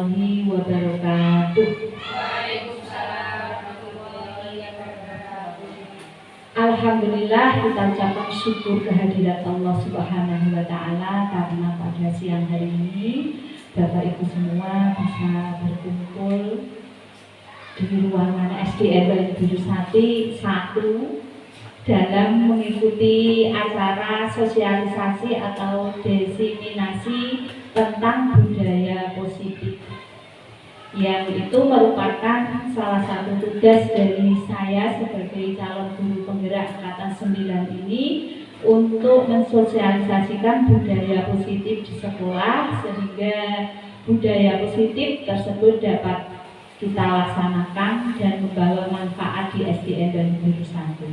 warahmatullahi wabarakatuh. Alhamdulillah, kita ucapkan syukur kehadirat Allah Subhanahu wa Ta'ala karena pada siang hari ini Bapak Ibu semua bisa berkumpul di ruangan SDN Banyubirusati 1 dalam mengikuti acara sosialisasi atau diseminasi tentang budaya positif, yang itu merupakan salah satu tugas dari saya sebagai calon guru penggerak angkatan 9 ini untuk mensosialisasikan budaya positif di sekolah sehingga budaya positif tersebut dapat kita laksanakan dan membawa manfaat di SDN Banyubirusati.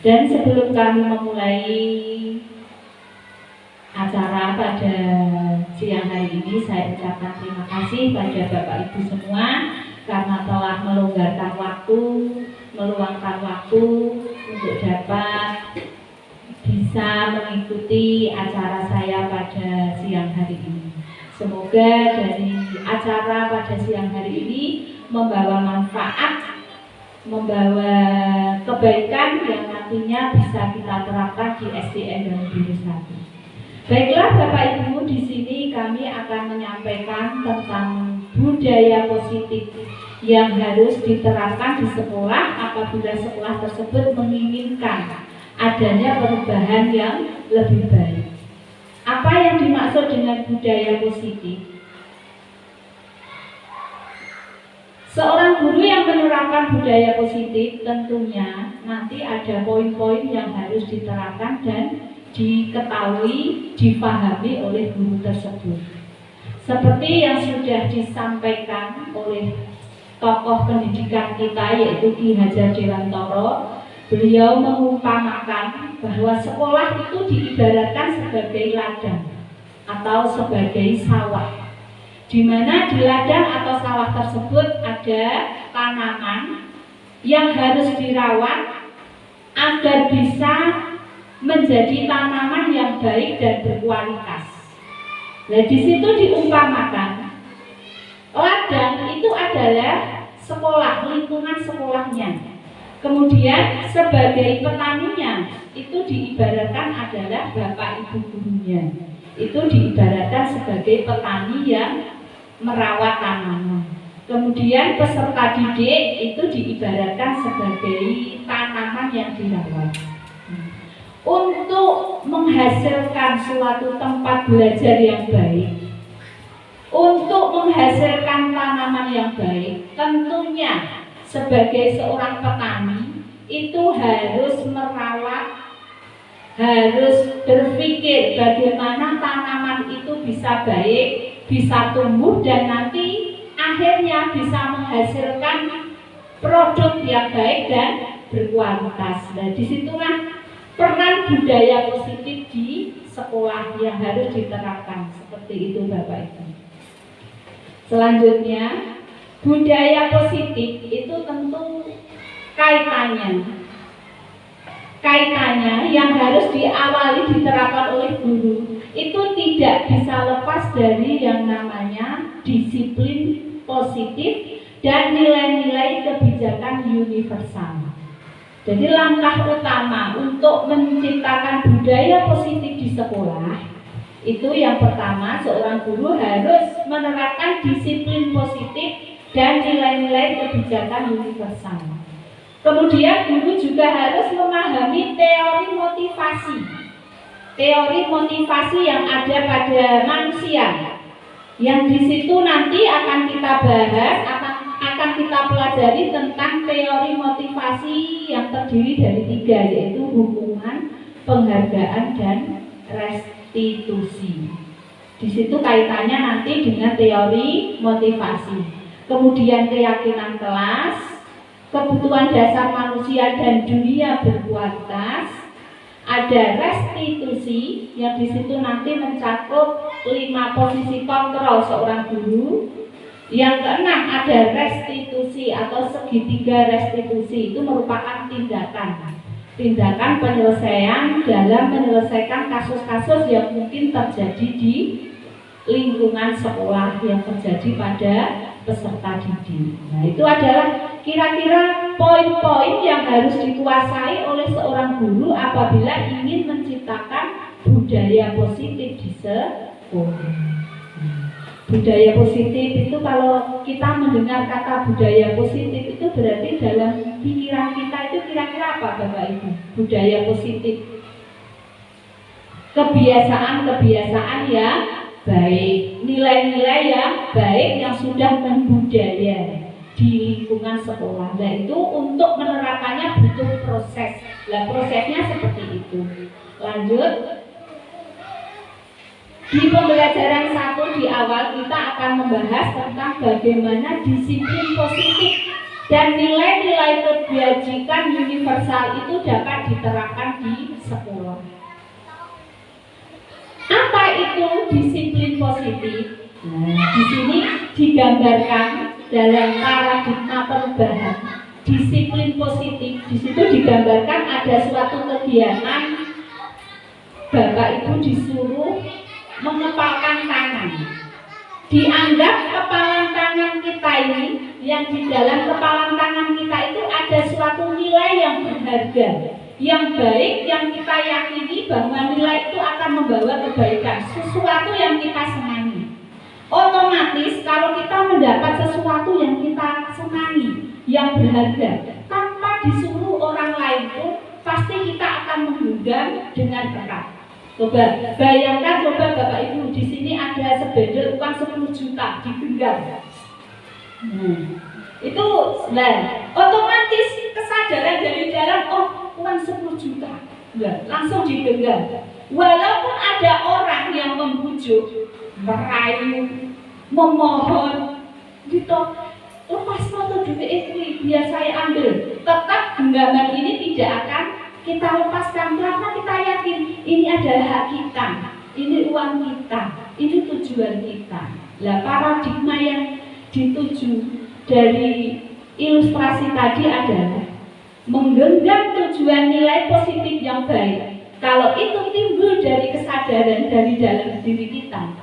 Dan sebelum kami memulai acara pada siang hari ini, saya ucapkan terima kasih pada Bapak Ibu semua karena telah melonggarkan waktu, meluangkan waktu untuk dapat bisa mengikuti acara saya pada siang hari ini. Semoga dari acara pada siang hari ini membawa manfaat, membawa kebaikan yang nantinya bisa kita terapkan di SDN Banyubirusati. Baiklah Bapak Ibu, di sini kami akan menyampaikan tentang budaya positif yang harus diterapkan di sekolah apabila sekolah tersebut menginginkan adanya perubahan yang lebih baik. Apa yang dimaksud dengan budaya positif? Seorang guru yang menerapkan budaya positif tentunya nanti ada poin-poin yang harus diterapkan dan diketahui, dipahami oleh guru tersebut. Seperti yang sudah disampaikan oleh tokoh pendidikan kita yaitu Ki Hajar Dewantoro, beliau mengumpamakan bahwa sekolah itu diibaratkan sebagai ladang atau sebagai sawah, di mana di ladang atau sawah tersebut ada tanaman yang harus dirawat agar bisa menjadi tanaman yang baik dan berkualitas. Nah, di situ diumpamakan ladang itu adalah sekolah, lingkungan sekolahnya. Kemudian sebagai petaninya itu diibaratkan adalah bapak ibu gurunya. Itu diibaratkan sebagai petani yang merawat tanaman. Kemudian peserta didik itu diibaratkan sebagai tanaman yang dirawat. Untuk menghasilkan suatu tempat belajar yang baik, untuk menghasilkan tanaman yang baik, tentunya sebagai seorang petani itu harus merawat, harus berpikir bagaimana tanaman itu bisa baik, bisa tumbuh dan nanti akhirnya bisa menghasilkan produk yang baik dan berkualitas. Nah, disitulah peran budaya positif di sekolah yang harus diterapkan. Seperti itu Bapak Ibu. Selanjutnya, budaya positif itu tentu kaitannya yang harus diawali diterapkan oleh guru itu tidak bisa lepas dari yang namanya disiplin positif dan nilai-nilai kebijakan universal. Jadi langkah utama untuk menciptakan budaya positif di sekolah itu yang pertama, seorang guru harus menerapkan disiplin positif dan nilai-nilai kebijakan universal. Kemudian guru juga harus memahami teori motivasi. Teori motivasi yang ada pada manusia. Yang di situ nanti akan kita bahas, akan kita pelajari tentang teori motivasi yang terdiri dari 3, yaitu hubungan, penghargaan, dan restitusi. Di situ kaitannya nanti dengan teori motivasi. Kemudian keyakinan kelas, kebutuhan dasar manusia dan dunia berkualitas, ada restitusi yang di situ nanti mencakup 5 posisi kontrol seorang guru. Yang keenam ada restitusi atau segitiga restitusi, itu merupakan tindakan penyelesaian dalam menyelesaikan kasus-kasus yang mungkin terjadi di lingkungan sekolah yang terjadi pada peserta didik. Nah, itu adalah kira-kira poin-poin yang harus dikuasai oleh seorang guru apabila ingin menciptakan budaya positif di sekolah. Budaya positif itu, kalau kita mendengar kata budaya positif itu berarti dalam pikiran kita itu kira-kira apa Bapak Ibu? Budaya positif, kebiasaan-kebiasaan yang baik, nilai-nilai yang baik yang sudah membudaya di lingkungan sekolah. Nah, itu untuk menerapkannya butuh proses. Nah, prosesnya seperti itu. Lanjut. Di pembelajaran 1 di awal kita akan membahas tentang bagaimana disiplin positif dan nilai-nilai kebajikan universal itu dapat diterapkan di sekolah. Apa itu disiplin positif? Nah, di sini digambarkan dalam paradigma perubahan. Disiplin positif di situ digambarkan ada suatu kegiatan Bapak Ibu disuruh mengepalkan tangan. Dianggap kepalan tangan kita ini, yang di dalam kepalan tangan kita itu ada suatu nilai yang berharga, yang baik, yang kita yakini bahwa nilai itu akan membawa kebaikan, sesuatu yang kita senangi. Otomatis kalau kita mendapat sesuatu yang kita senangi, yang berharga, tanpa disuruh orang lain pun pasti kita akan menggenggam dengan erat. Coba bayangkan, coba Bapak Ibu, di sini ada sebendel uang 10 juta digenggam. Itu otomatis kesadaran dari dalam, oh uang 10 juta, langsung digenggam. Walaupun ada orang yang membujuk, merayu, memohon, gitu, lepas foto duit itu biar saya ambil, tetap genggaman ini tidak akan kita lepaskan karena kita yakin ini adalah hak kita, ini uang kita, ini tujuan kita. Nah, paradigma yang dituju dari ilustrasi tadi adalah menggenggam tujuan nilai positif yang baik. Kalau itu timbul dari kesadaran dari dalam diri kita,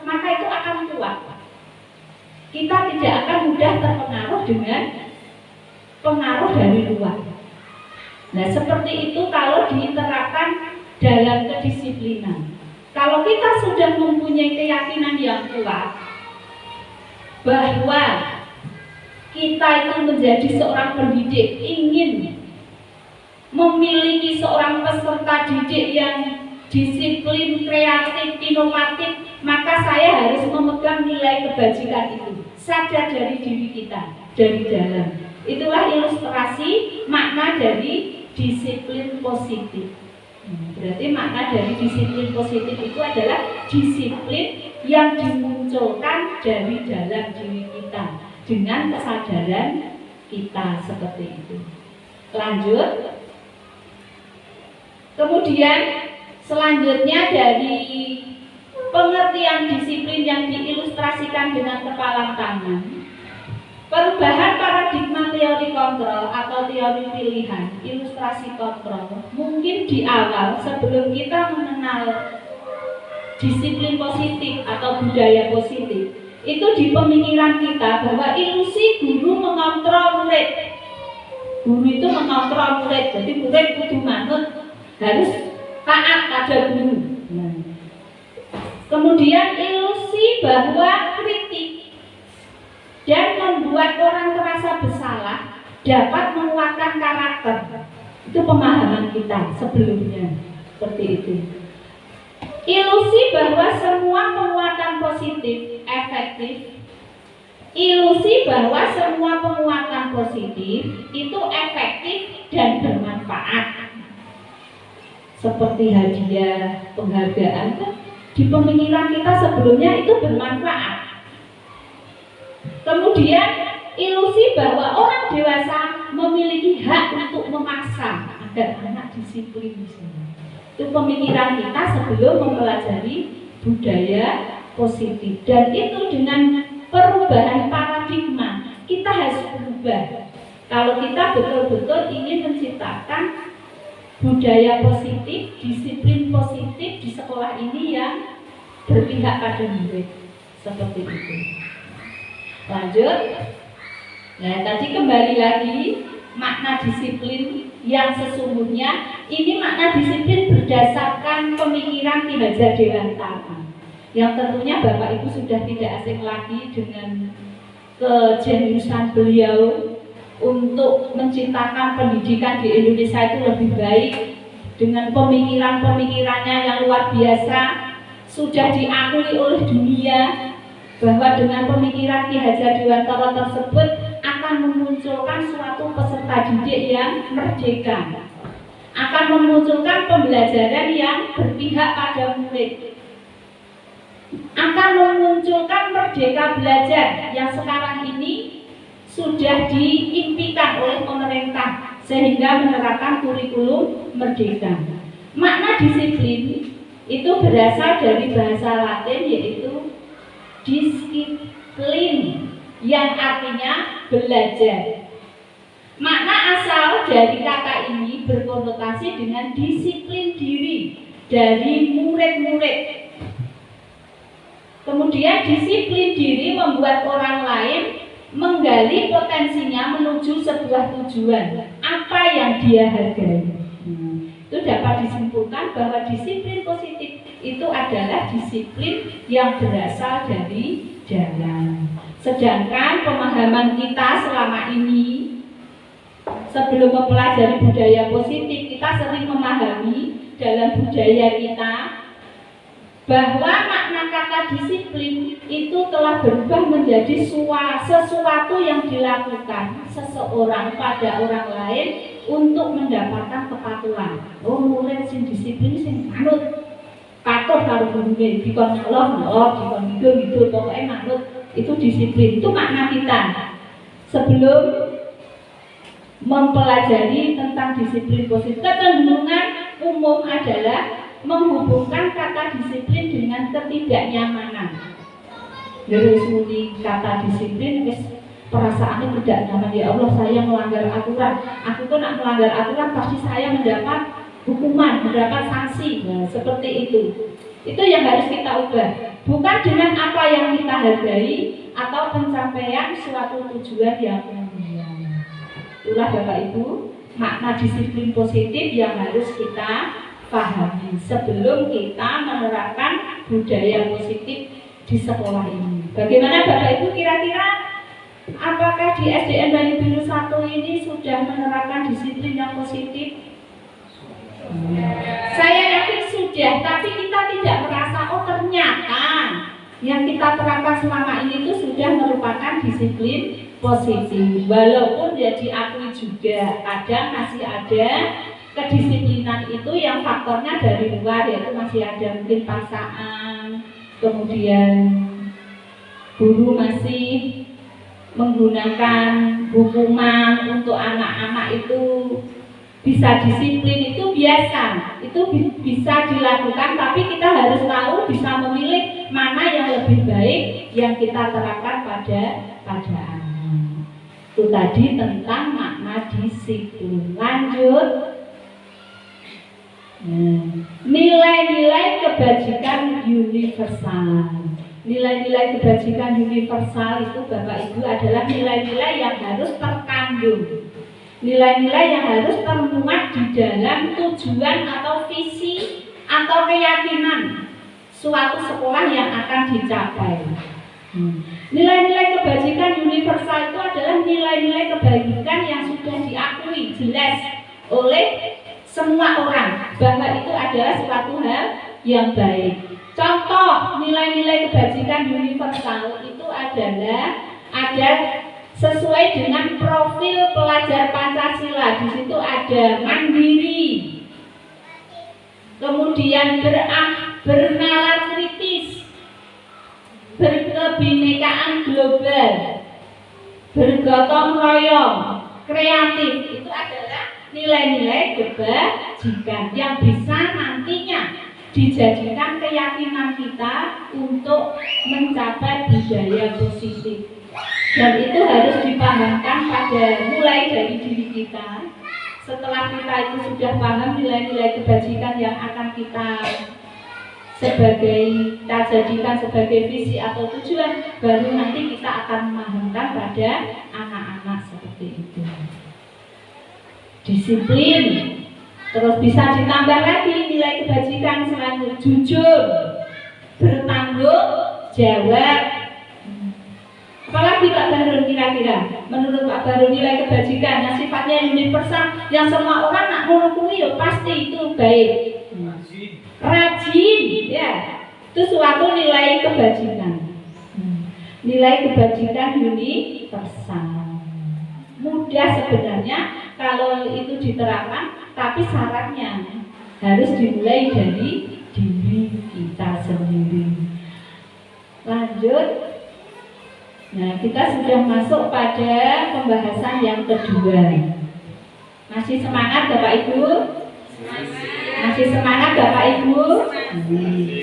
maka itu akan kuat. Kita tidak akan mudah terpengaruh dengan pengaruh dari luar. Nah, seperti itu kalau diterapkan dalam kedisiplinan. Kalau kita sudah mempunyai keyakinan yang kuat bahwa kita itu menjadi seorang pendidik, ingin memiliki seorang peserta didik yang disiplin, kreatif, inovatif, maka saya harus memegang nilai kebajikan itu. Sadar dari diri kita, dari dalam. Itulah ilustrasi makna dari disiplin positif. Berarti makna dari disiplin positif itu adalah disiplin yang dimunculkan dari dalam diri kita dengan kesadaran kita, seperti itu. Lanjut. Kemudian selanjutnya dari pengertian disiplin yang diilustrasikan dengan kepalan tangan, perubahan paradigma teori kontrol atau teori pilihan, ilustrasi kontrol. Mungkin di awal sebelum kita mengenal disiplin positif atau budaya positif, itu di pemikiran kita bahwa ilusi guru mengontrol murid. Guru itu mengontrol murid, jadi murid kudu manut, harus taat pada guru. Kemudian ilusi bahwa kritik dan membuat orang terasa bersalah dapat menguatkan karakter. Itu pemahaman kita sebelumnya, seperti itu. Ilusi bahwa semua penguatan positif efektif. Ilusi bahwa semua penguatan positif itu efektif dan bermanfaat. Seperti hadiah, penghargaan, di pemikiran kita sebelumnya itu bermanfaat. Kemudian ilusi bahwa orang dewasa memiliki hak untuk memaksa agar anak disiplin. Itu pemikiran kita sebelum mempelajari budaya positif. Dan itu dengan perubahan paradigma kita harus berubah. Kalau kita betul-betul ingin menciptakan budaya positif, disiplin positif di sekolah ini yang berpihak pada murid, seperti itu. Lanjut. Nah, tadi kembali lagi makna disiplin yang sesungguhnya ini makna disiplin berdasarkan pemikiran Ki Hajar Dewantara, yang tentunya Bapak Ibu sudah tidak asing lagi dengan kejeniusan beliau untuk menciptakan pendidikan di Indonesia itu lebih baik dengan pemikiran-pemikirannya yang luar biasa, sudah diakui oleh dunia bahwa dengan pemikiran Ki Hajar Dewantara tersebut akan memunculkan suatu peserta didik yang merdeka, akan memunculkan pembelajaran yang berpihak pada murid, akan memunculkan merdeka belajar yang sekarang ini sudah diimpikan oleh pemerintah sehingga menerapkan kurikulum merdeka. Makna disiplin itu berasal dari bahasa Latin yaitu disiplin yang artinya belajar. Makna asal dari kata ini berkonotasi dengan disiplin diri dari murid-murid. Kemudian disiplin diri membuat orang lain menggali potensinya menuju sebuah tujuan apa yang dia hargai. Itu dapat disimpulkan bahwa disiplin positif itu adalah disiplin yang berasal dari jalan. Sedangkan pemahaman kita selama ini sebelum mempelajari budaya positif, kita sering memahami dalam budaya kita bahwa makna kata disiplin itu telah berubah menjadi sesuatu yang dilakukan seseorang pada orang lain untuk mendapatkan kepatuhan. Oh, murid sing disiplin sing manut, patuh karo gurune, dikon ngelok, dikon gitu, pokoknya manut, itu disiplin. Itu makna kita sebelum mempelajari tentang disiplin positif. Kecenderungan umum adalah menghubungkan kata disiplin dengan ketidaknyamanan. Dari sini kata disiplin, perasaannya tidak nyaman. Ya Allah, saya melanggar aturan. Aku tuh nak melanggar aturan pasti saya mendapat hukuman, mendapat sanksi. Nah, seperti itu. Itu yang harus kita ubah. Bukan dengan apa yang kita hargai atau pencapaian suatu tujuan yang mulia. Itulah Bapak Ibu makna disiplin positif yang harus kita pahami sebelum kita menerapkan budaya positif di sekolah ini. Bagaimana Bapak Ibu kira-kira apakah di SDN Banyu Biru 1 ini sudah menerapkan disiplin yang positif? Saya yakin sudah, tapi kita tidak merasa oh ternyata yang kita terapkan selama ini itu sudah merupakan disiplin positif. Walaupun ya diakui juga kadang masih ada kedisiplinan itu yang faktornya dari luar, yaitu masih ada mungkin paksaan, kemudian guru masih menggunakan hukuman untuk anak-anak itu. Bisa disiplin itu biasa, itu bisa dilakukan, tapi kita harus tahu bisa memilih mana yang lebih baik yang kita terapkan pada anak. Itu tadi tentang makna disiplin. Lanjut. Nilai-nilai kebajikan universal. Nilai-nilai kebajikan universal itu Bapak Ibu adalah nilai-nilai yang harus terkandung, nilai-nilai yang harus termuat di dalam tujuan atau visi atau keyakinan suatu sekolah yang akan dicapai. Nilai-nilai kebajikan universal itu adalah nilai-nilai kebajikan yang sudah diakui jelas oleh semua orang bahwa itu adalah suatu hal yang baik. Contoh nilai-nilai kebajikan universal itu adalah ada sesuai dengan profil pelajar Pancasila. Di situ ada mandiri, kemudian bernalar kritis, berkebinekaan global, bergotong royong, kreatif. Itu adalah nilai-nilai kebajikan yang bisa nantinya dijadikan keyakinan kita untuk mencapai budaya positif. Dan itu harus dipahamkan mulai dari diri kita. Setelah kita itu sudah paham nilai-nilai kebajikan yang akan kita sebagai kita jadikan sebagai visi atau tujuan, baru nanti kita akan memahamkan pada anak-anak seperti itu. Disiplin, terus bisa ditambah lagi nilai kebajikan selain jujur, bertanggung jawab. Apalagi Pak Bahrul kira-kira, menurut Pak Bahrul nilai kebajikan yang sifatnya universal, yang semua orang nak mengakui pasti itu baik. Rajin, ya, itu suatu nilai kebajikan. Nilai kebajikan universal. Mudah sebenarnya kalau itu diterapkan, tapi syaratnya harus dimulai dari diri kita sendiri. Lanjut. Nah, kita sudah masuk pada pembahasan yang kedua. Masih semangat Bapak Ibu? Masih semangat Bapak Ibu?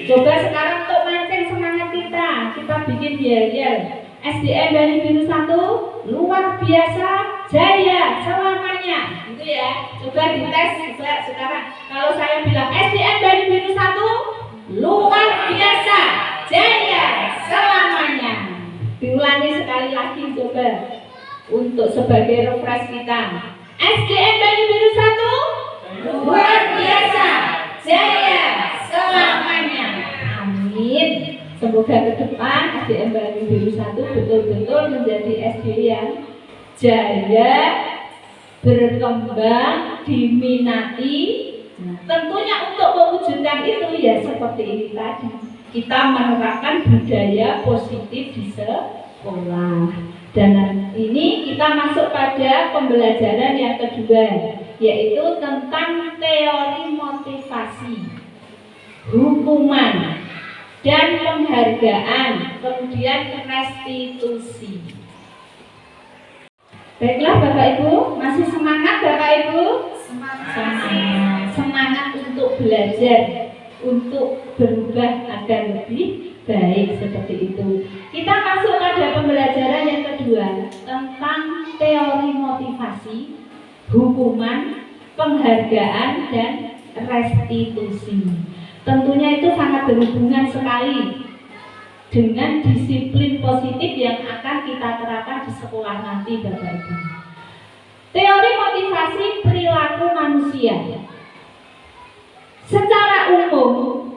Coba sekarang untuk mancing semangat kita bikin yel-yel. SDM dari Biru 1 luar biasa jaya selamanya, gitu ya. Coba dites juga sekarang. Kalau saya bilang SDM dari Biru 1 luar biasa jaya selamanya, diulangi sekali lagi coba untuk sebagai refresh kita. SDM dari Biru 1 luar biasa jaya selamanya. Amin. Semoga ke depan SDM Biru 1 betul-betul menjadi SD yang jaya, berkembang, diminati. Nah, tentunya untuk mewujudkan itu ya seperti ini tadi, kita menerapkan budaya positif di sekolah. Dan ini kita masuk pada pembelajaran yang kedua, yaitu tentang teori motivasi, hukuman, dan penghargaan, kemudian restitusi. Baiklah Bapak Ibu, masih semangat Bapak Ibu? Semangat untuk belajar, untuk berubah agar lebih baik seperti itu. Kita masuk pada pembelajaran yang kedua tentang teori motivasi, hukuman, penghargaan, dan restitusi. Tentunya itu sangat berhubungan sekali dengan disiplin positif yang akan kita terapkan di sekolah nanti Bapak Ibu. Teori motivasi perilaku manusia secara umum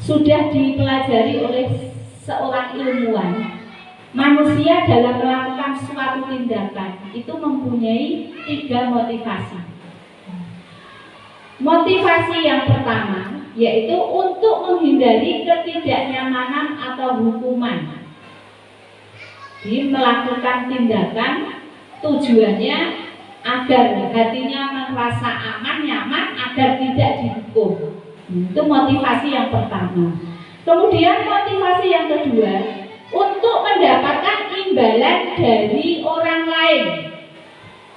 sudah dipelajari oleh seorang ilmuwan. Manusia dalam melakukan suatu tindakan itu mempunyai 3 motivasi. Motivasi yang pertama yaitu untuk menghindari ketidaknyamanan atau hukuman. Jadi melakukan tindakan tujuannya agar hatinya merasa aman, nyaman, agar tidak dihukum. Itu motivasi yang pertama. Kemudian motivasi yang kedua, untuk mendapatkan imbalan dari orang lain,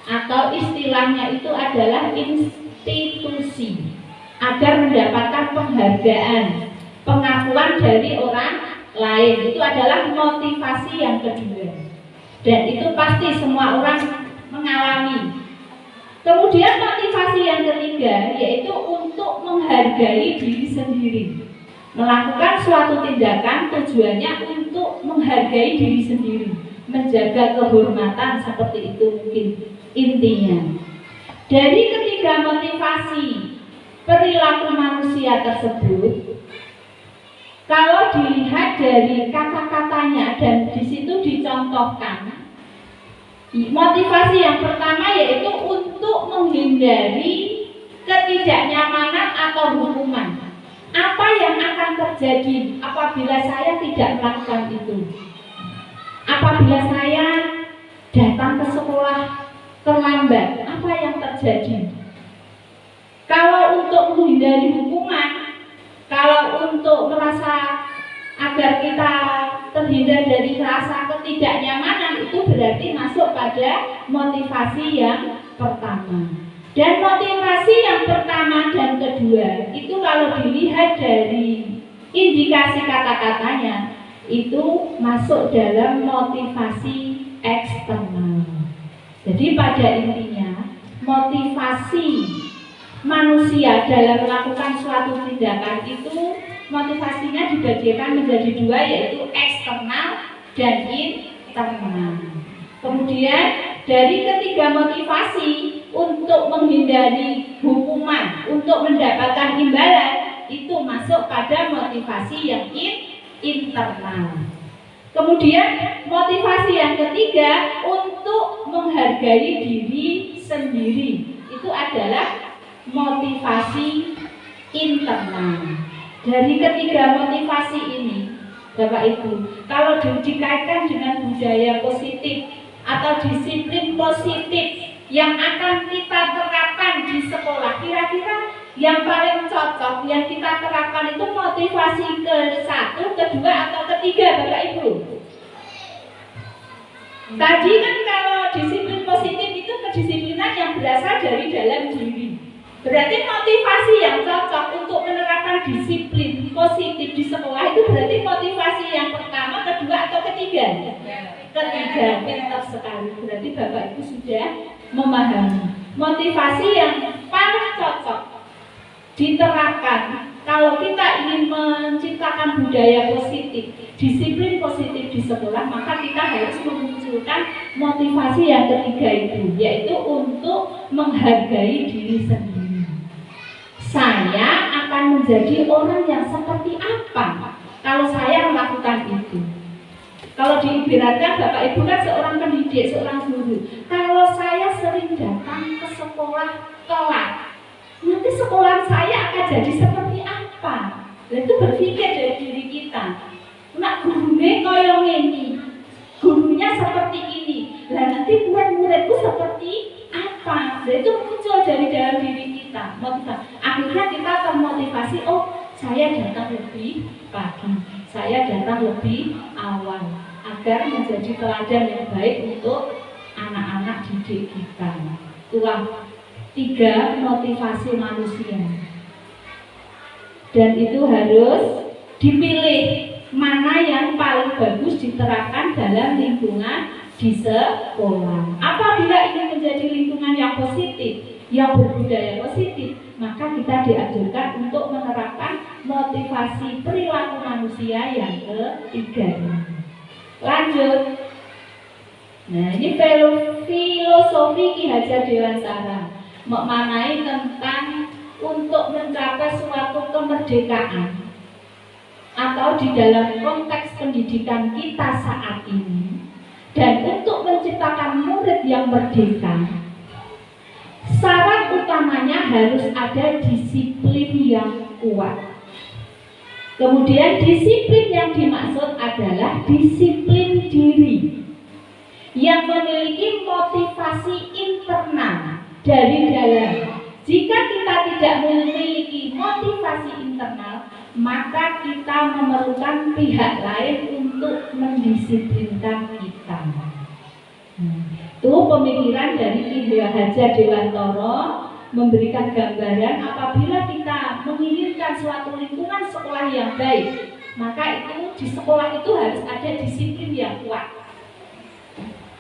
atau istilahnya itu adalah institusi, agar mendapatkan penghargaan, pengakuan dari orang lain. Itu adalah motivasi yang kedua, dan itu pasti semua orang mengalami. Kemudian motivasi yang ketiga yaitu untuk menghargai diri sendiri. Melakukan suatu tindakan tujuannya untuk menghargai diri sendiri, menjaga kehormatan, seperti itu mungkin intinya. Dari ketiga motivasi perilaku manusia tersebut, kalau dilihat dari kata-katanya dan di situ dicontohkan, motivasi yang pertama yaitu untuk menghindari ketidaknyamanan atau hukuman. Apa yang akan terjadi apabila saya tidak melakukan itu? Apabila saya datang ke sekolah terlambat, apa yang terjadi? Kalau untuk menghindari hukuman, kalau untuk merasa agar kita terhindar dari rasa ketidaknyamanan, itu berarti masuk pada motivasi yang pertama. Dan motivasi yang pertama dan kedua itu kalau dilihat dari indikasi kata-katanya, itu masuk dalam motivasi eksternal. Jadi pada intinya motivasi manusia dalam melakukan suatu tindakan itu motivasinya dibagikan menjadi dua, yaitu eksternal dan internal. Kemudian dari ketiga motivasi untuk menghindari hukuman, untuk mendapatkan imbalan, itu masuk pada motivasi yang internal. Kemudian motivasi yang ketiga untuk menghargai diri sendiri, itu adalah motivasi internal. Dari ketiga motivasi ini, Bapak Ibu, kalau dikaitkan dengan budaya positif atau disiplin positif yang akan kita terapkan di sekolah, kira-kira yang paling cocok yang kita terapkan itu motivasi ke satu, kedua, atau ketiga, Bapak Ibu? Tadi kan kalau disiplin positif itu kedisiplinan yang berasal dari dalam diri. Berarti motivasi yang cocok untuk menerapkan disiplin positif di sekolah itu berarti motivasi yang pertama, kedua, atau ketiga? Ketiga. Pintar sekali. Berarti Bapak Ibu sudah memahami motivasi yang paling cocok diterapkan kalau kita ingin menciptakan budaya positif, disiplin positif di sekolah, maka kita harus memunculkan motivasi yang ketiga itu, yaitu untuk menghargai diri sendiri. Saya akan menjadi orang yang seperti apa kalau saya melakukan itu? Kalau diibaratkan Bapak Ibu kan seorang pendidik, seorang guru. Kalau saya sering datang ke sekolah telat, nanti sekolah saya akan jadi seperti apa? Nah, itu berpikir dari diri kita. Nak gurunya koyong ini, gurunya seperti ini. Nah, nanti murid-muridku seperti apa? Nah, itu muncul dari dalam diri kita. Akhirnya kita termotivasi, oh saya datang lebih pagi, saya datang lebih awal, agar menjadi teladan yang baik untuk anak-anak didik kita. Itulah 3 motivasi manusia. Dan itu harus dipilih mana yang paling bagus diterapkan dalam lingkungan di sekolah. Apabila ingin menjadi lingkungan yang positif, yang berbudaya positif, maka kita dianjurkan untuk menerapkan motivasi perilaku manusia yang ketiga. Lanjut. Nah, ini filosofi Ki Hajar Dewantara memaknai tentang untuk mencapai suatu kemerdekaan atau di dalam konteks pendidikan kita saat ini, dan untuk menciptakan murid yang merdeka, syarat utamanya harus ada disiplin yang kuat. Kemudian disiplin yang dimaksud adalah disiplin diri yang memiliki motivasi internal dari dalam. Jika kita tidak memiliki motivasi internal, maka kita memerlukan pihak lain untuk mendisiplinkan kita. Itu pemikiran dari Ki Hajar Dewantara memberikan gambaran apabila kita menginginkan suatu lingkungan sekolah yang baik, maka itu di sekolah itu harus ada disiplin yang kuat.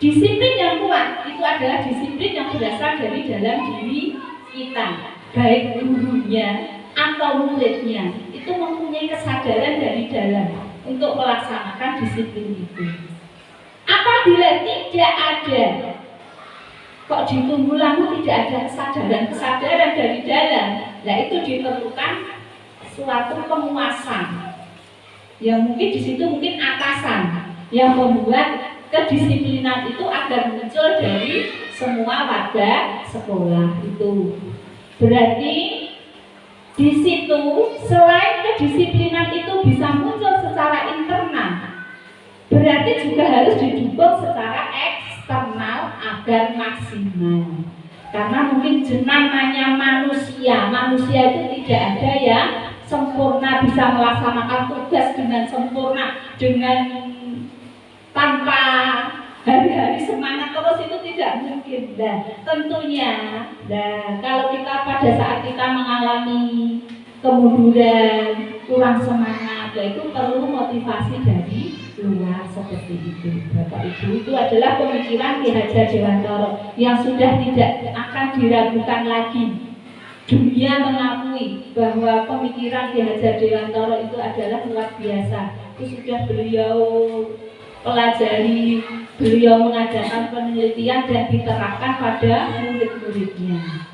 Disiplin yang kuat itu adalah disiplin yang berasal dari dalam diri kita, baik gurunya atau muridnya itu mempunyai kesadaran dari dalam untuk melaksanakan disiplin itu. Apabila tidak ada, kok ditunggu lama tidak ada kesadaran dari dalam, nah itu diperlukan suatu penguasa yang mungkin di situ mungkin atasan yang membuat kedisiplinan itu agar muncul dari semua warga sekolah itu. Berarti di situ selain kedisiplinan itu bisa muncul secara internal, berarti juga harus didukung secara eksternal agar maksimal. Karena mungkin namanya manusia itu tidak ada yang sempurna bisa melaksanakan tugas dengan sempurna, dengan tanpa hari-hari semangat terus, itu tidak mungkin. Nah, tentunya, kalau kita pada saat kita mengalami kemunduran, kurang semangat, itu perlu motivasi dari luar seperti itu. Bapak Ibu, itu adalah pemikiran Ki Hajar Dewantara yang sudah tidak akan diragukan lagi. dunia mengakui bahwa pemikiran Ki Hajar Dewantara itu adalah luar biasa. Itu sudah beliau pelajari, beliau mengadakan penelitian dan diterapkan pada murid-muridnya,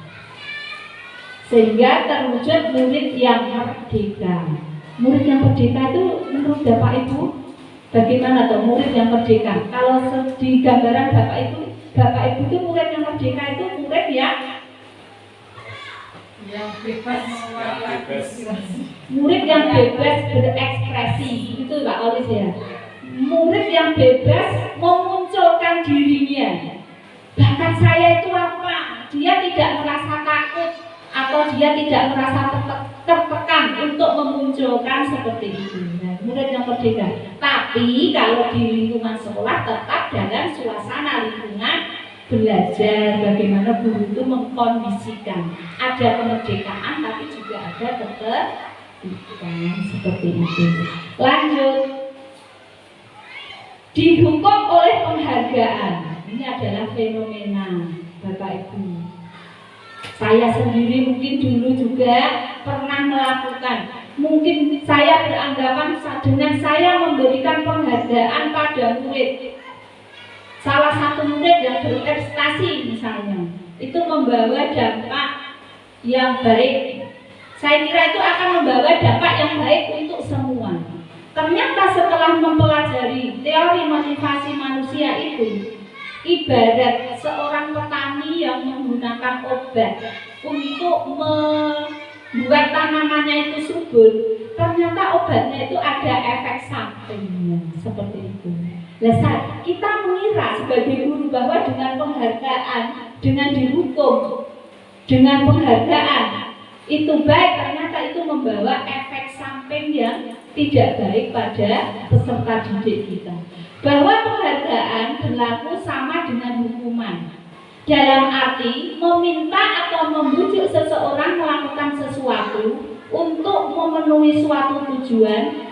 sehingga terwujud murid yang merdeka. Murid yang merdeka itu menurut Bapak Ibu bagaimana tuh murid yang merdeka? Kalau di gambaran Bapak Ibu itu murid yang merdeka itu murid yang bebas, murid yang bebas berekspresi, itu Pak Olis ya. Murid yang bebas memunculkan dirinya. Bakat saya itu apa? Dia tidak merasa takut atau dia tidak merasa tertekan untuk memunculkan seperti itu. Nah, murid yang merdeka. Tapi kalau di lingkungan sekolah tetap dalam suasana lingkungan belajar, bagaimana guru itu mengkondisikan. Ada kemerdekaan tapi juga ada ketertiban seperti itu. Lanjut. Dihukum oleh penghargaan. Ini adalah fenomena Bapak Ibu. Saya sendiri mungkin dulu juga pernah melakukan. Mungkin saya beranggapan dengan saya memberikan penghargaan pada murid, salah satu murid yang berprestasi misalnya, itu membawa dampak yang baik. Saya kira itu akan membawa dampak yang baik untuk semua. Ternyata setelah mempelajari teori motivasi manusia itu, ibarat seorang petani yang menggunakan obat untuk membuat tanamannya itu subur, ternyata obatnya itu ada efek sampingnya seperti itu. Nah, kita mengira sebagai guru bahwa dengan penghargaan, dengan dihukum, dengan penghargaan itu baik, ternyata itu membawa efek samping yang tidak baik pada peserta didik kita. Bahwa penghargaan berlaku sama dengan hukuman, dalam arti meminta atau membujuk seseorang melakukan sesuatu untuk memenuhi suatu tujuan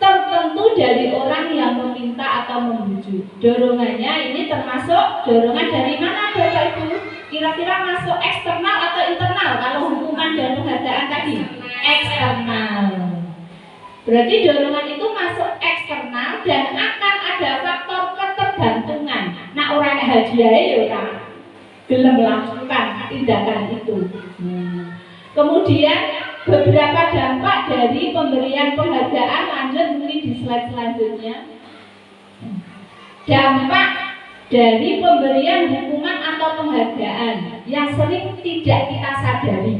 tertentu dari orang yang meminta atau membujuk. Dorongannya ini termasuk dorongan dari mana Bapak Ibu? Kira-kira masuk eksternal atau internal kalau hukuman dan penghargaan tadi? Eksternal. Berarti dorongan itu masuk eksternal dan akan ada faktor ketergantungan. Nah, orang hadiah ya orang belum melakukan tindakan itu. Kemudian beberapa dampak dari pemberian penghargaan, lanjut mungkin di slide selanjutnya. Dampak dari pemberian hukuman atau penghargaan yang sering tidak kita sadari.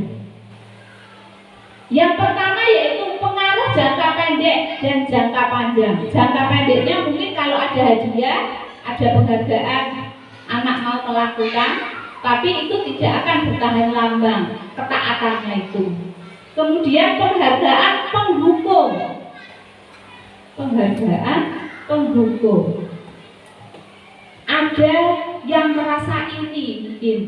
Yang pertama yaitu pengaruh jangka pendek dan jangka panjang. Jangka pendeknya mungkin kalau ada hadiah, ada penghargaan, anak mau melakukan, tapi itu tidak akan bertahan lama ketaatannya itu. Kemudian penghargaan penghukum. Penghargaan penghukum. Ada yang merasa iri mungkin.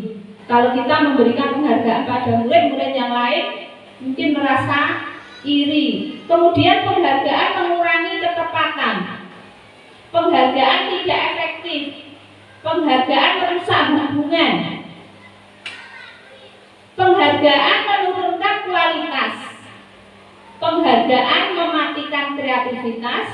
Kalau kita memberikan penghargaan pada murid-murid yang lain, mungkin merasa iri. Kemudian penghargaan mengurangi ketepatan. Penghargaan tidak efektif. Penghargaan merusak hubungan. Penghargaan menurunkan kualitas. Penghargaan mematikan kreativitas.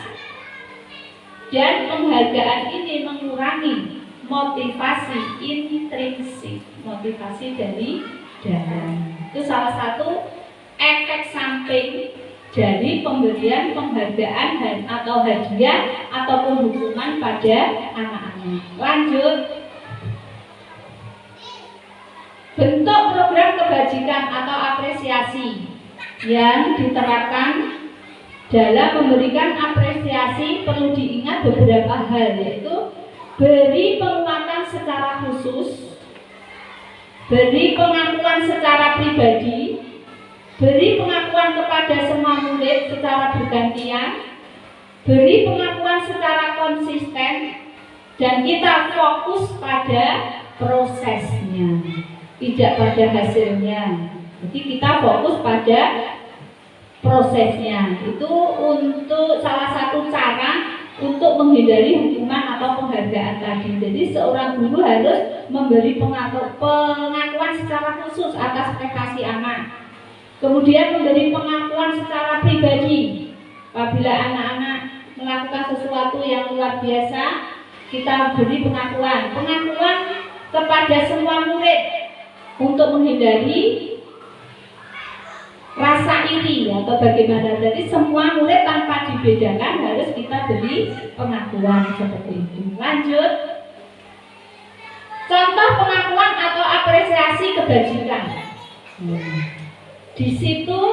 Dan penghargaan ini mengurangi motivasi intrinsik, motivasi dari dalam. Itu salah satu efek samping dari pemberian penghargaan atau hadiah ataupun hukuman pada anak-anak. Lanjut. Bentuk program kebajikan atau apresiasi yang diterapkan dalam memberikan apresiasi perlu diingat beberapa hal, yaitu beri penguatan secara khusus, beri pengakuan secara pribadi, beri pengakuan kepada semua murid secara bergantian, beri pengakuan secara konsisten, dan kita fokus pada prosesnya, tidak pada hasilnya. Jadi kita fokus pada prosesnya. Itu untuk salah satu cara untuk menghindari hukuman atau penghargaan tadi. Jadi seorang guru harus memberi pengakuan secara khusus atas prestasi anak. Kemudian memberi pengakuan secara pribadi. Apabila anak-anak melakukan sesuatu yang luar biasa, kita beri pengakuan kepada semua murid untuk menghindari rasa iri atau bagaimana. Jadi semua murid tanpa dibedakan harus kita beri pengakuan seperti itu. Lanjut, contoh pengakuan atau apresiasi kebajikan. Di situ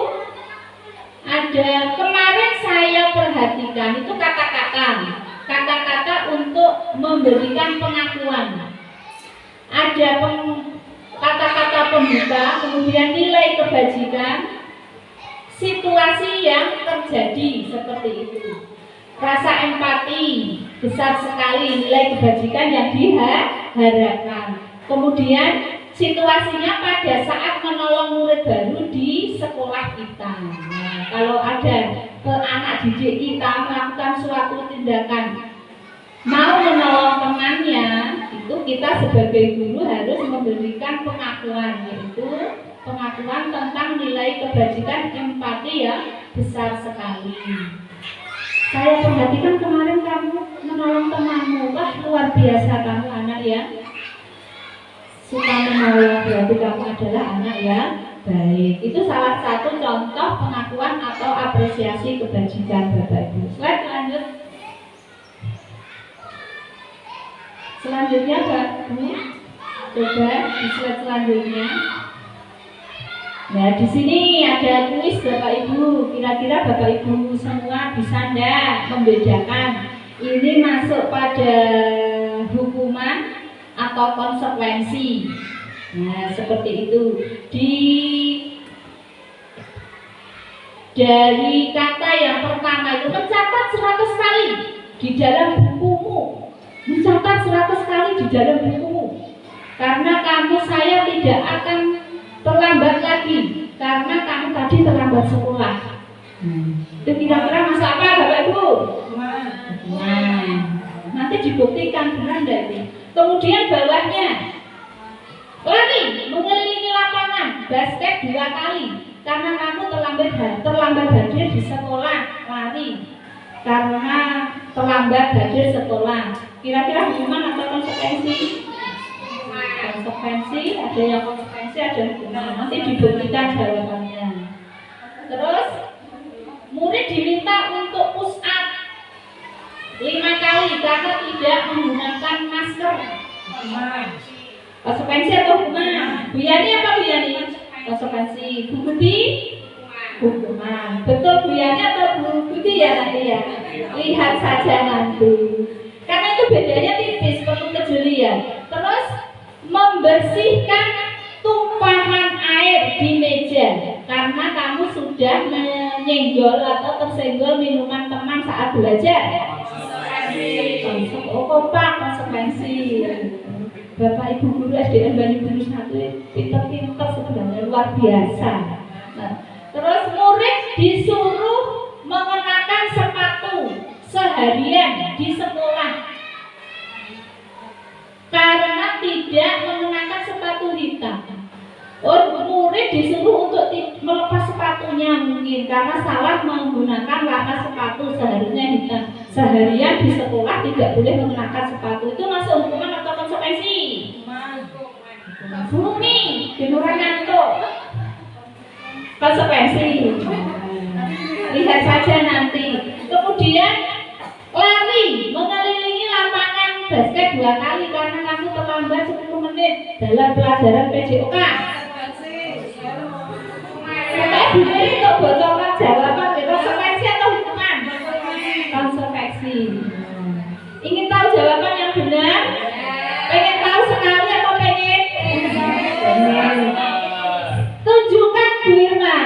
ada, kemarin saya perhatikan, itu kata-kata untuk memberikan pengakuan. Ada kata-kata pembuka, kemudian nilai kebajikan, situasi yang terjadi seperti itu. Rasa empati, besar sekali nilai kebajikan yang diharapkan. Kemudian situasinya pada saat menolong murid baru di sekolah kita. Nah, kalau ada anak didik kita melakukan suatu tindakan mau menolong temannya, itu kita sebagai guru harus memberikan pengakuan, yaitu pengakuan tentang nilai kebajikan empati yang besar sekali. Saya perhatikan kemarin kamu menolong temanmu, wah luar biasa kamu anak ya, suka menolong, berarti kamu adalah anak yang baik. Itu salah satu contoh pengakuan atau apresiasi kebajikan Bapak Ibu. Slide lanjut. Selanjutnya Pak, coba di slide selanjutnya. Nah, di sini ada kuis Bapak Ibu. Kira-kira Bapak Ibu semua bisa enggak membedakan ini masuk pada hukuman atau konsekuensi? Nah, seperti itu. Dari kata yang pertama itu mencatat 100 kali di dalam bukumu. Mencatat 100 kali di dalam bukumu. Karena saya tidak akan terlambat lagi karena kamu tadi terlambat sekolah. Itu kira-kira masuk apa Bapak Ibu? Nah, nanti dibuktikan benar enggak ini. Kemudian bawahnya, lari mengelilingi lapangan basket 2 kali karena kamu terlambat hadir di sekolah. Lari karena terlambat hadir sekolah. Kira-kira hukuman atau konsekuensi? Konsekuensi, ada yang konsekuensi, ada hukuman. Nanti dibuktikan jawabannya. Terus murid diminta untuk push up 5 kali karena tidak menggunakan masker. Konsekuensi atau hukuman? Bu Yani apa Bu Yani? Konsekuensi. Bu Budi? Hukuman. Betul Bu Yani atau Bu Budi ya nanti ya? Lihat saja nanti. Karena itu bedanya tipis, perlu kejelian. Terus membersihkan tumpahan air di meja karena kamu sudah menyenggol atau tersenggol minuman teman saat belajar. Konsekuensi. Bapak Ibu guru SDN Banyuwangi 1 pinter-pinter sebenarnya, luar biasa. Nah, terus murid disuruh mengenakan sepatu seharian di sekolah karena tidak mengenakan sepatu hitam. Murid disuruh untuk melepas sepatunya mungkin karena salah menggunakan warna sepatu, seharusnya hitam. Seharian di sekolah tidak boleh mengenakan sepatu. Itu masuk hukuman atau konsekuensi? Bumi, orang ngantuk. Konsekuensi. Lihat saja nanti. Kemudian lari mengelilingi lapangan basket 2 kali karena kamu terlambat 10 menit dalam pelajaran PJOK. Saya diberi untuk bocoran jawaban, konsekuensi atau hukuman? Konsekuensi. Ingin tahu jawaban yang benar? Pengen tahu sekali atau pengen? Pengen. Tunjukkan Bu Irma.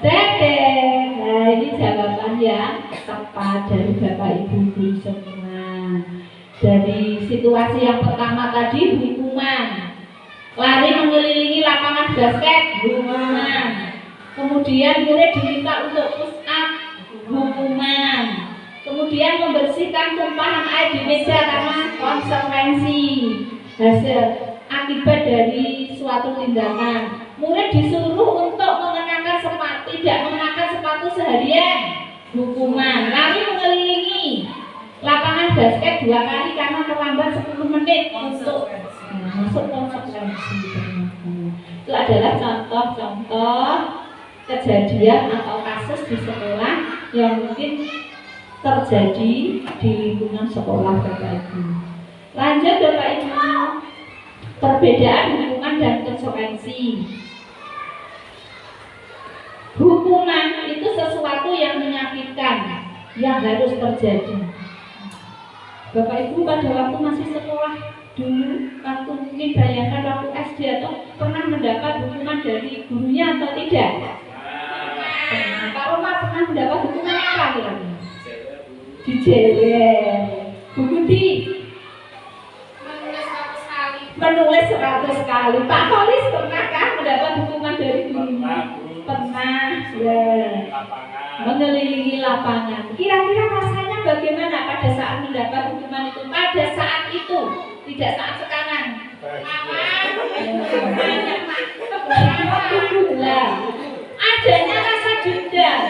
Deden. Nah, ini jawaban yang tepat dari Bapak Ibu guru semua. Dari situasi yang pertama tadi hukuman. Lari mengelilingi lapangan basket, hukuman. Kemudian murid diminta untuk push up, hukuman. Kemudian membersihkan tumpahan air di meja karena konsekuensi hasil akibat dari suatu tindakan. Murid disuruh untuk mengenakan sepatu, tidak mengenakan sepatu seharian, hukuman. Lari mengelilingi lapangan basket 2 kali karena terlambat 10 menit untuk masuk konsekuensi. Itu adalah contoh-contoh kejadian atau kasus di sekolah yang mungkin terjadi di lingkungan sekolah Bapak Ibu. Lanjut Bapak Ibu, perbedaan hukuman dan konsekuensi. Hukuman itu sesuatu yang menyakitkan, yang harus terjadi. Bapak Ibu pada waktu masih sekolah dulu, waktu mungkin bayangkan waktu SD atau pernah mendapat hukuman dari gurunya atau tidak? Kalau Pak pernah mendapat hukuman apa kira-kira? Dijewer. Bu Budi menulis 100 kali. Pak Polis pernahkah mendapat hukuman dari gurunya? Pernah. Ya. Mengelilingi lapangan. Kira-kira rasanya bagaimana pada saat mendapat hukuman itu? Pada saat itu, tidak saat sekarang. Adanya rasa dendam,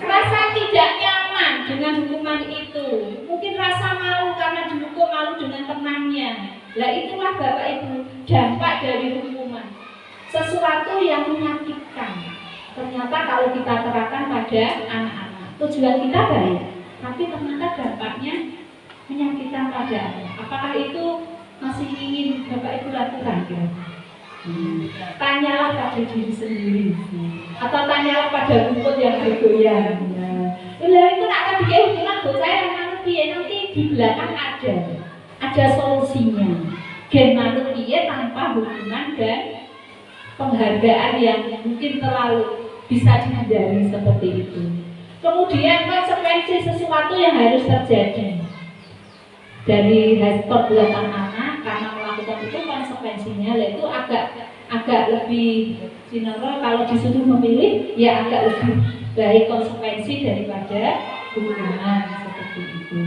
rasa tidak nyaman dengan hukuman itu. Mungkin rasa malu karena dihukum, malu dengan temannya. Nah itulah Bapak Ibu dampak dari hukuman. Sesuatu yang menyakitkan. Ternyata kalau kita terapkan pada anak-anak, tujuan kita baik, tapi ternyata dampaknya menyakitkan pada anak. Apakah itu masih ingin Bapak Ibu lakukan? Tanyalah pada diri sendiri, atau tanyalah pada rumput yang bergoyang. Ulah itu nak akan bikin hukuman bocah yang nanti di belakang ada solusinya. Gen manut piye tanpa hukuman dan penghargaan yang mungkin terlalu bisa dihindari seperti itu. Kemudian konsekuensi sesuatu yang harus terjadi dari perbuatan anak karena melakukan itu, konsekuensinya yaitu agak lebih general. Kalau disuruh memilih ya agak lebih baik konsekuensi daripada hukuman seperti itu.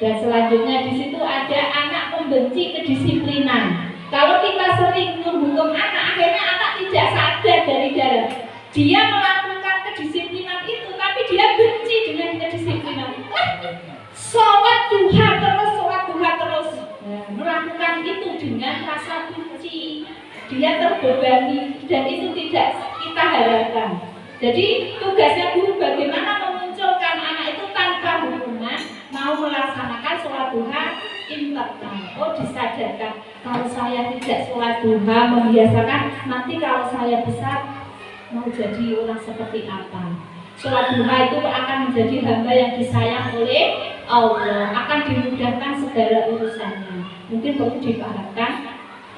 Dan selanjutnya di situ ada anak membenci kedisiplinan. Kalau kita sering menghukum anak, akhirnya anak tidak sadar dari dalam dia melakukan kedisiplinan itu, tapi dia benci dengan kedisiplinan itu. Sholat duha terus, melakukan itu dengan rasa benci, dia terbebani, dan itu tidak kita harapkan. Jadi tugasnya guru bagaimana memunculkan anak itu tanpa hukuman, mau melaksanakan sholat duha internal. Oh, disadarkan kalau saya tidak sholat duha, membiasakan nanti kalau saya besar mau jadi orang seperti apa. Sholat duha itu akan menjadi hamba yang disayang oleh Allah, akan dimudahkan segala urusannya. Mungkin perlu dipahamkan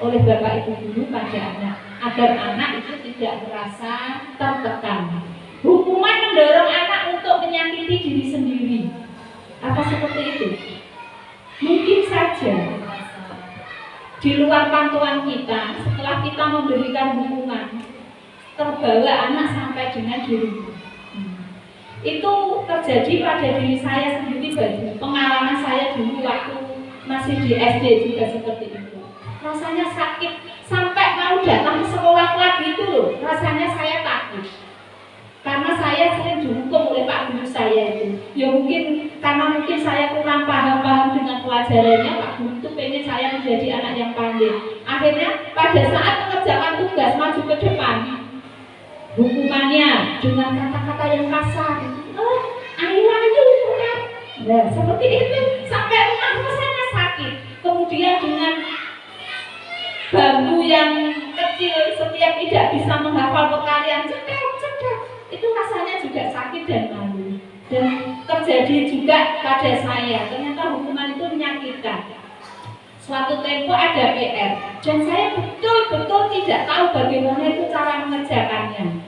oleh Bapak Ibu guru pada anak, agar anak itu tidak merasa tertekan. Hukuman mendorong anak untuk menyakiti diri sendiri. Apa seperti itu? Mungkin saja di luar pantauan kita, setelah kita memberikan hukuman, terbawa anak sampai dengan diri. Itu terjadi pada diri saya sendiri, pengalaman saya dulu waktu masih di SD juga seperti itu. Rasanya sakit sampai mau datang ke sekolah lagi itu loh, rasanya saya takut. Karena saya sering dihukum oleh Pak Guru saya itu. Ya mungkin karena saya kurang paham dengan pelajarannya, Pak Guru itu pengen saya menjadi anak yang pandai. Akhirnya pada saat mengerjakan tugas maju ke depan, hukumannya dengan kata-kata yang kasar. Ayo, nah seperti itu sampai rumah rasanya sakit. Kemudian dengan bambu yang kecil, setiap tidak bisa menghafal perkalian, cetek, itu rasanya juga sakit dan malu. Dan terjadi juga pada saya, ternyata hukuman itu menyakitkan. Suatu tempo ada PR dan saya betul-betul tidak tahu bagaimana itu cara mengerjakannya.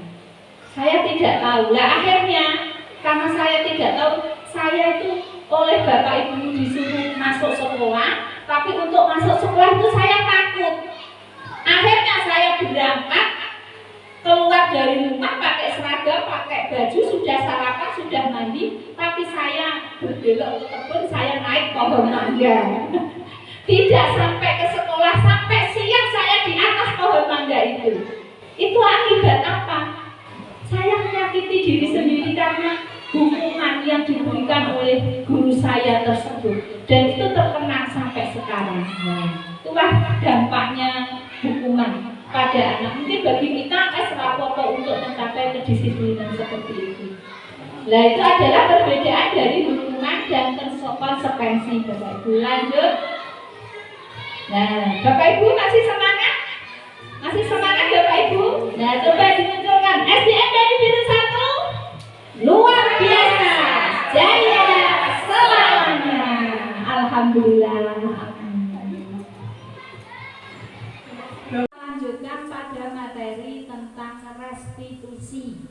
Saya tidak tahu. Lah akhirnya karena saya tidak tahu, saya itu oleh Bapak Ibu disuruh masuk sekolah, tapi untuk masuk sekolah itu saya takut. Akhirnya saya berangkat keluar dari rumah pakai seragam, pakai baju, sudah sarapan, sudah mandi, tapi saya berbelok ke kebun, saya naik pohon mangga. Tidak sampai ke sekolah, sampai siang saya di atas pohon mangga itu. Itu akibat apa? Saya menyakiti diri sendiri karena hukuman yang diberikan oleh guru saya tersebut, dan itu terkenang sampai sekarang. Itulah dampaknya hukuman pada anak. Mungkin bagi kita rapopo untuk mencapai kedisiplinan seperti itu. Nah, itu adalah perbedaan dari hukuman dan konsekuensi. Bapak Ibu, lanjut. Nah, Bapak Ibu masih semangat? Masih semangat Bapak Ibu? Nah, coba dimunculkan SDM dari Biru 1. Luar biasa, jaya selamanya. Alhamdulillah. Lanjutkan pada materi tentang restitusi.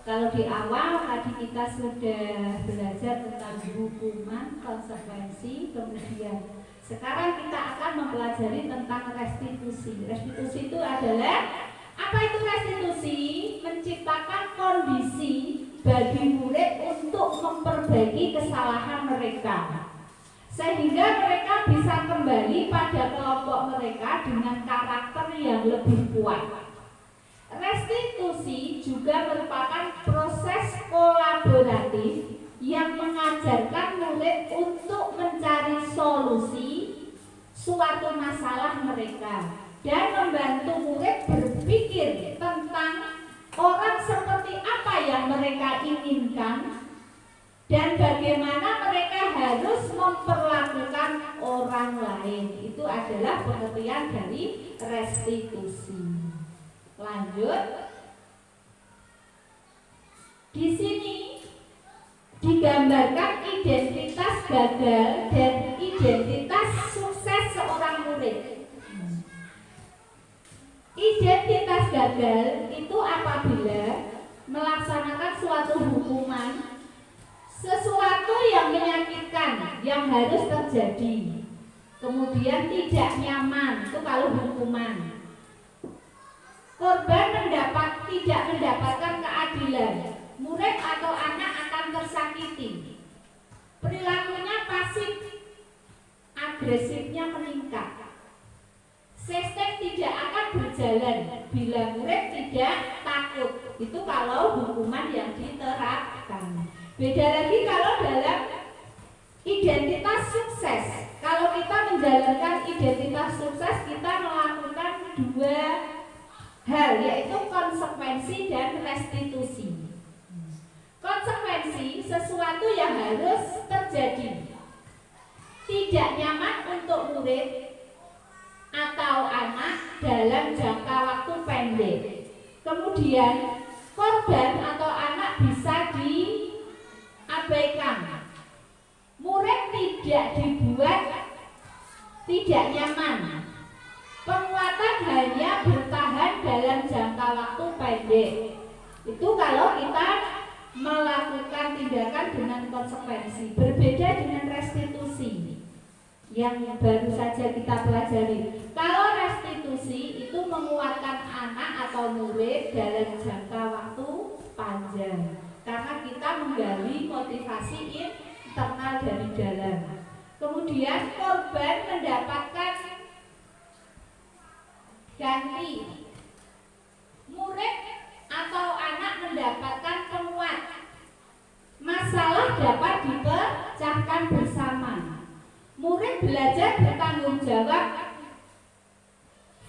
Kalau di awal tadi kita sudah belajar tentang hukuman, konsekuensi, kemudian sekarang kita akan mempelajari tentang restitusi. Restitusi itu adalah, apa itu restitusi? Menciptakan kondisi bagi murid untuk memperbaiki kesalahan mereka, sehingga mereka bisa kembali pada kelompok mereka dengan karakter yang lebih kuat. Restitusi juga merupakan proses kolaboratif yang mengajarkan murid untuk mencari solusi suatu masalah mereka dan membantu murid berpikir tentang orang seperti apa yang mereka inginkan dan bagaimana mereka harus memperlakukan orang lain. Itu adalah pengertian dari restitusi. Lanjut. Di sini digambarkan identitas gagal dan identitas sukses seorang murid. Identitas gagal itu apabila melaksanakan suatu hukuman, sesuatu yang menyakitkan yang harus terjadi, kemudian tidak nyaman, itu kalau hukuman. Korban tidak mendapatkan keadilan, murid atau anak akan tersakiti, perilakunya pasif, agresifnya meningkat, sistem tidak akan berjalan bila murid tidak takut. Itu kalau hukuman yang diterapkan. Beda lagi kalau dalam identitas sukses. Kalau kita menjalankan identitas sukses, kita melakukan dua hal, yaitu konsekuensi dan restitusi. Konsekuensi sesuatu yang harus terjadi, tidak nyaman untuk murid atau anak dalam jangka waktu pendek. Kemudian korban atau anak bisa diabaikan. Murid tidak dibuat tidak nyaman. Penguatan hanya bertahan dalam jangka waktu pendek. Itu kalau kita melakukan tindakan dengan konsekuensi. Berbeda dengan restitusi yang baru saja kita pelajari. Kalau restitusi itu menguatkan anak atau murid dalam jangka waktu panjang, karena kita menggali motivasi internal dari dalam. Kemudian korban mendapatkan ganti, murid atau anak mendapatkan penguat, masalah dapat dipecahkan bersama, murid belajar bertanggung jawab,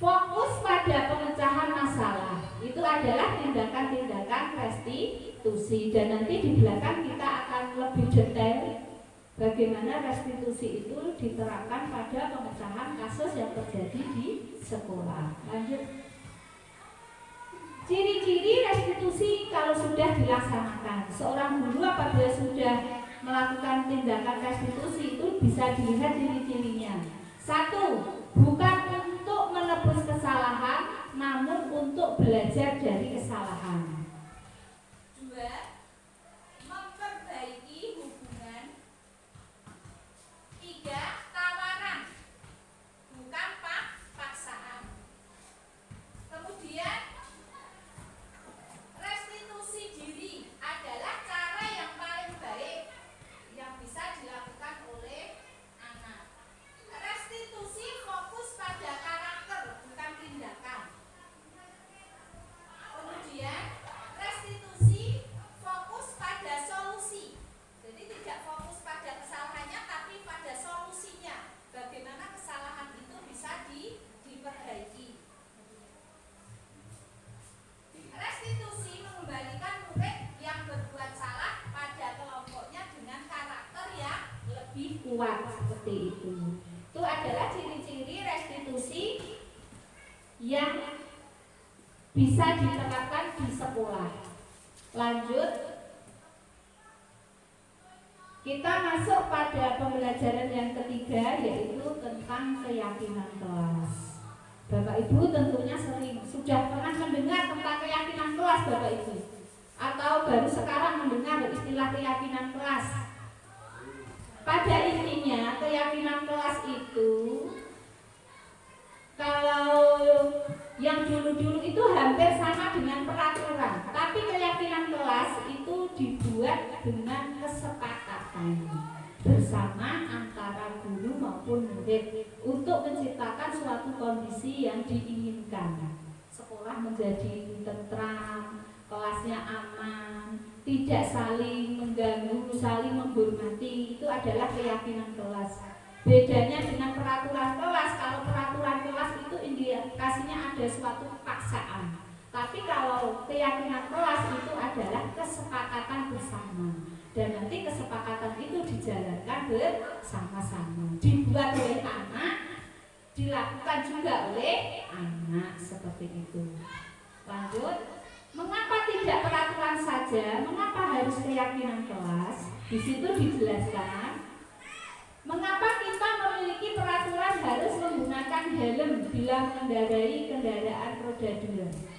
fokus pada pemecahan masalah. Itu adalah tindakan-tindakan restitusi, dan nanti di belakang kita akan lebih detail bagaimana restitusi itu diterapkan pada pemecahan kasus yang terjadi di sekolah. Lanjut. Ciri-ciri restitusi kalau sudah dilaksanakan. Seorang guru apabila sudah melakukan tindakan restitusi itu bisa dilihat ciri-cirinya. 1. Bukan untuk menebus kesalahan, namun untuk belajar dari kesalahan. 2. Memperbaiki hubungan. 3. Tawaran, bukan paksaan. Kemudian restitusi diri adalah cara yang paling yang bisa diterapkan di sekolah. Lanjut, kita masuk pada pembelajaran yang ketiga, yaitu tentang keyakinan kelas. Bapak Ibu tentunya sudah pernah mendengar tentang keyakinan kelas, Bapak Ibu, atau baru sekarang mendengar istilah keyakinan kelas. Pada intinya keyakinan kelas itu, kalau yang dulu-dulu itu hampir sama dengan peraturan, tapi keyakinan kelas itu dibuat dengan kesepakatan bersama antara guru maupun murid untuk menciptakan suatu kondisi yang diinginkan. Sekolah menjadi tentram, kelasnya aman, tidak saling mengganggu, saling menghormati. Itu adalah keyakinan kelas. Bedanya dengan peraturan kelas, kalau peraturan kelas itu indikasinya ada suatu paksaan. Tapi kalau keyakinan kelas itu adalah kesepakatan bersama. Dan nanti kesepakatan itu dijalankan bersama-sama. Dibuat oleh anak, dilakukan juga oleh anak, seperti itu. Lanjut, mengapa tidak peraturan saja? Mengapa harus keyakinan kelas? Di situ dijelaskan, mengapa kita memiliki peraturan harus menggunakan helm bila mengendarai kendaraan roda 2?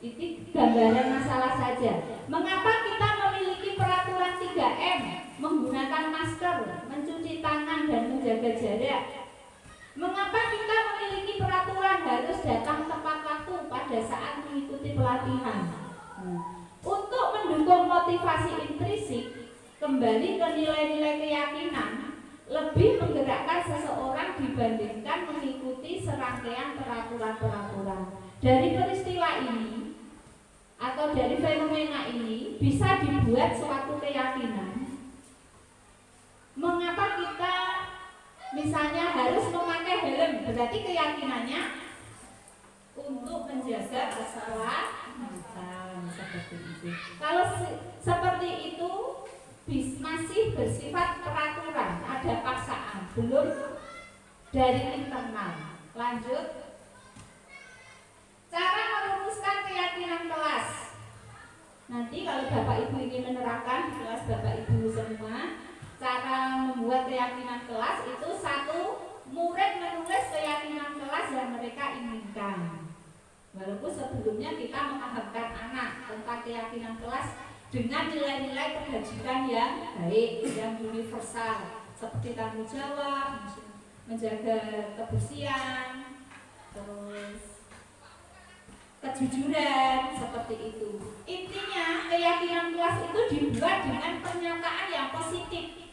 Itu gambaran masalah saja. Mengapa kita memiliki peraturan 3M, menggunakan masker, mencuci tangan dan menjaga jarak? Mengapa kita memiliki peraturan harus datang tepat waktu pada saat mengikuti pelatihan? Untuk mendukung motivasi intrinsik, kembali ke nilai-nilai keyakinan, lebih menggerakkan seseorang dibandingkan mengikuti serangkaian peraturan-peraturan. Dari peristiwa ini atau dari fenomena ini bisa dibuat suatu keyakinan. Mengapa kita misalnya harus memakai helm? Berarti keyakinannya untuk menjaga keselamatan, seperti itu. Kalau seperti itu masih bersifat peraturan, ada paksaan, belum dari internal. Lanjut, cara merumuskan keyakinan kelas. Nanti kalau Bapak Ibu ingin menerapkan di kelas Bapak Ibu semua, cara membuat keyakinan kelas itu satu, murid menulis keyakinan kelas yang mereka inginkan. Walaupun sebelumnya kita memahamkan anak tentang keyakinan kelas dengan nilai-nilai kebajikan yang baik, yang universal, seperti tanggung jawab, menjaga kebersihan, terus kejujuran, seperti itu. Intinya keyakinan kelas itu dibuat dengan pernyataan yang positif,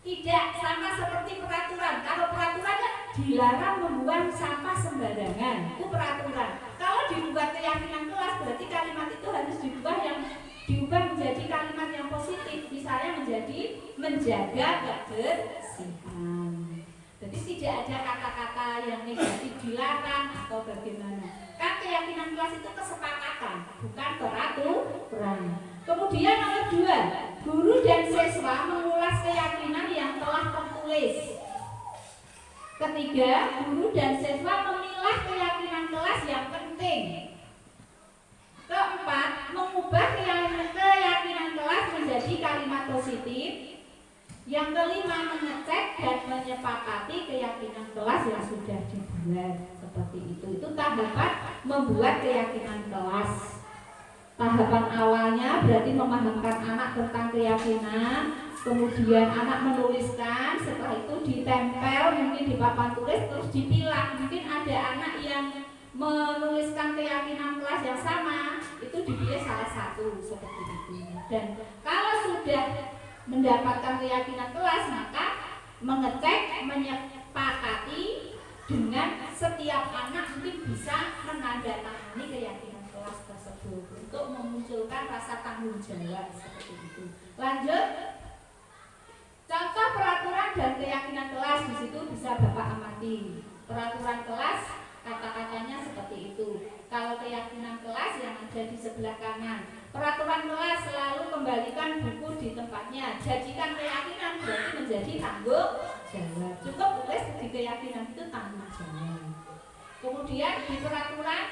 tidak sama seperti peraturan. Kalau peraturan dilarang membuang sampah sembarangan, itu peraturan. Kalau dibuat keyakinan kelas berarti kalimat itu harus diubah menjadi kalimat yang positif, misalnya menjadi menjaga kebersihan. Jadi tidak ada kata-kata yang negatif dilarang atau bagaimana. Kan keyakinan kelas itu kesepakatan, bukan peraturan. Kemudian nomor 2, guru dan siswa mengulas keyakinan yang telah tertulis. Ketiga, guru dan siswa memilah keyakinan kelas yang penting. Keempat, mengubah keyakinan kelas menjadi kalimat positif. Yang kelima, mengecek dan menyepakati keyakinan kelas yang sudah dibuat, seperti itu. Itu tahapan membuat keyakinan kelas. Tahapan awalnya berarti memahamkan anak tentang keyakinan, kemudian anak menuliskan, setelah itu ditempel mungkin di papan tulis, terus dipilah. Mungkin ada anak yang menuliskan keyakinan kelas yang sama, itu dipilih salah satu, seperti itu. Dan kalau sudah mendapatkan keyakinan kelas, maka mengecek, menyepakati dengan setiap anak mungkin bisa menandatangani keyakinan kelas tersebut untuk memunculkan rasa tanggung jawab, seperti itu. Lanjut, contoh peraturan dan keyakinan kelas di situ bisa Bapak amati. Peraturan kelas kata-katanya seperti itu. Kalau keyakinan kelas yang ada di sebelah kanan. Peraturan kelas selalu kembalikan buku di tempatnya. Jadikan keyakinan berarti menjadi tanggung jawab. Cukup tulis di keyakinan itu tanggung jawab. Kemudian di peraturan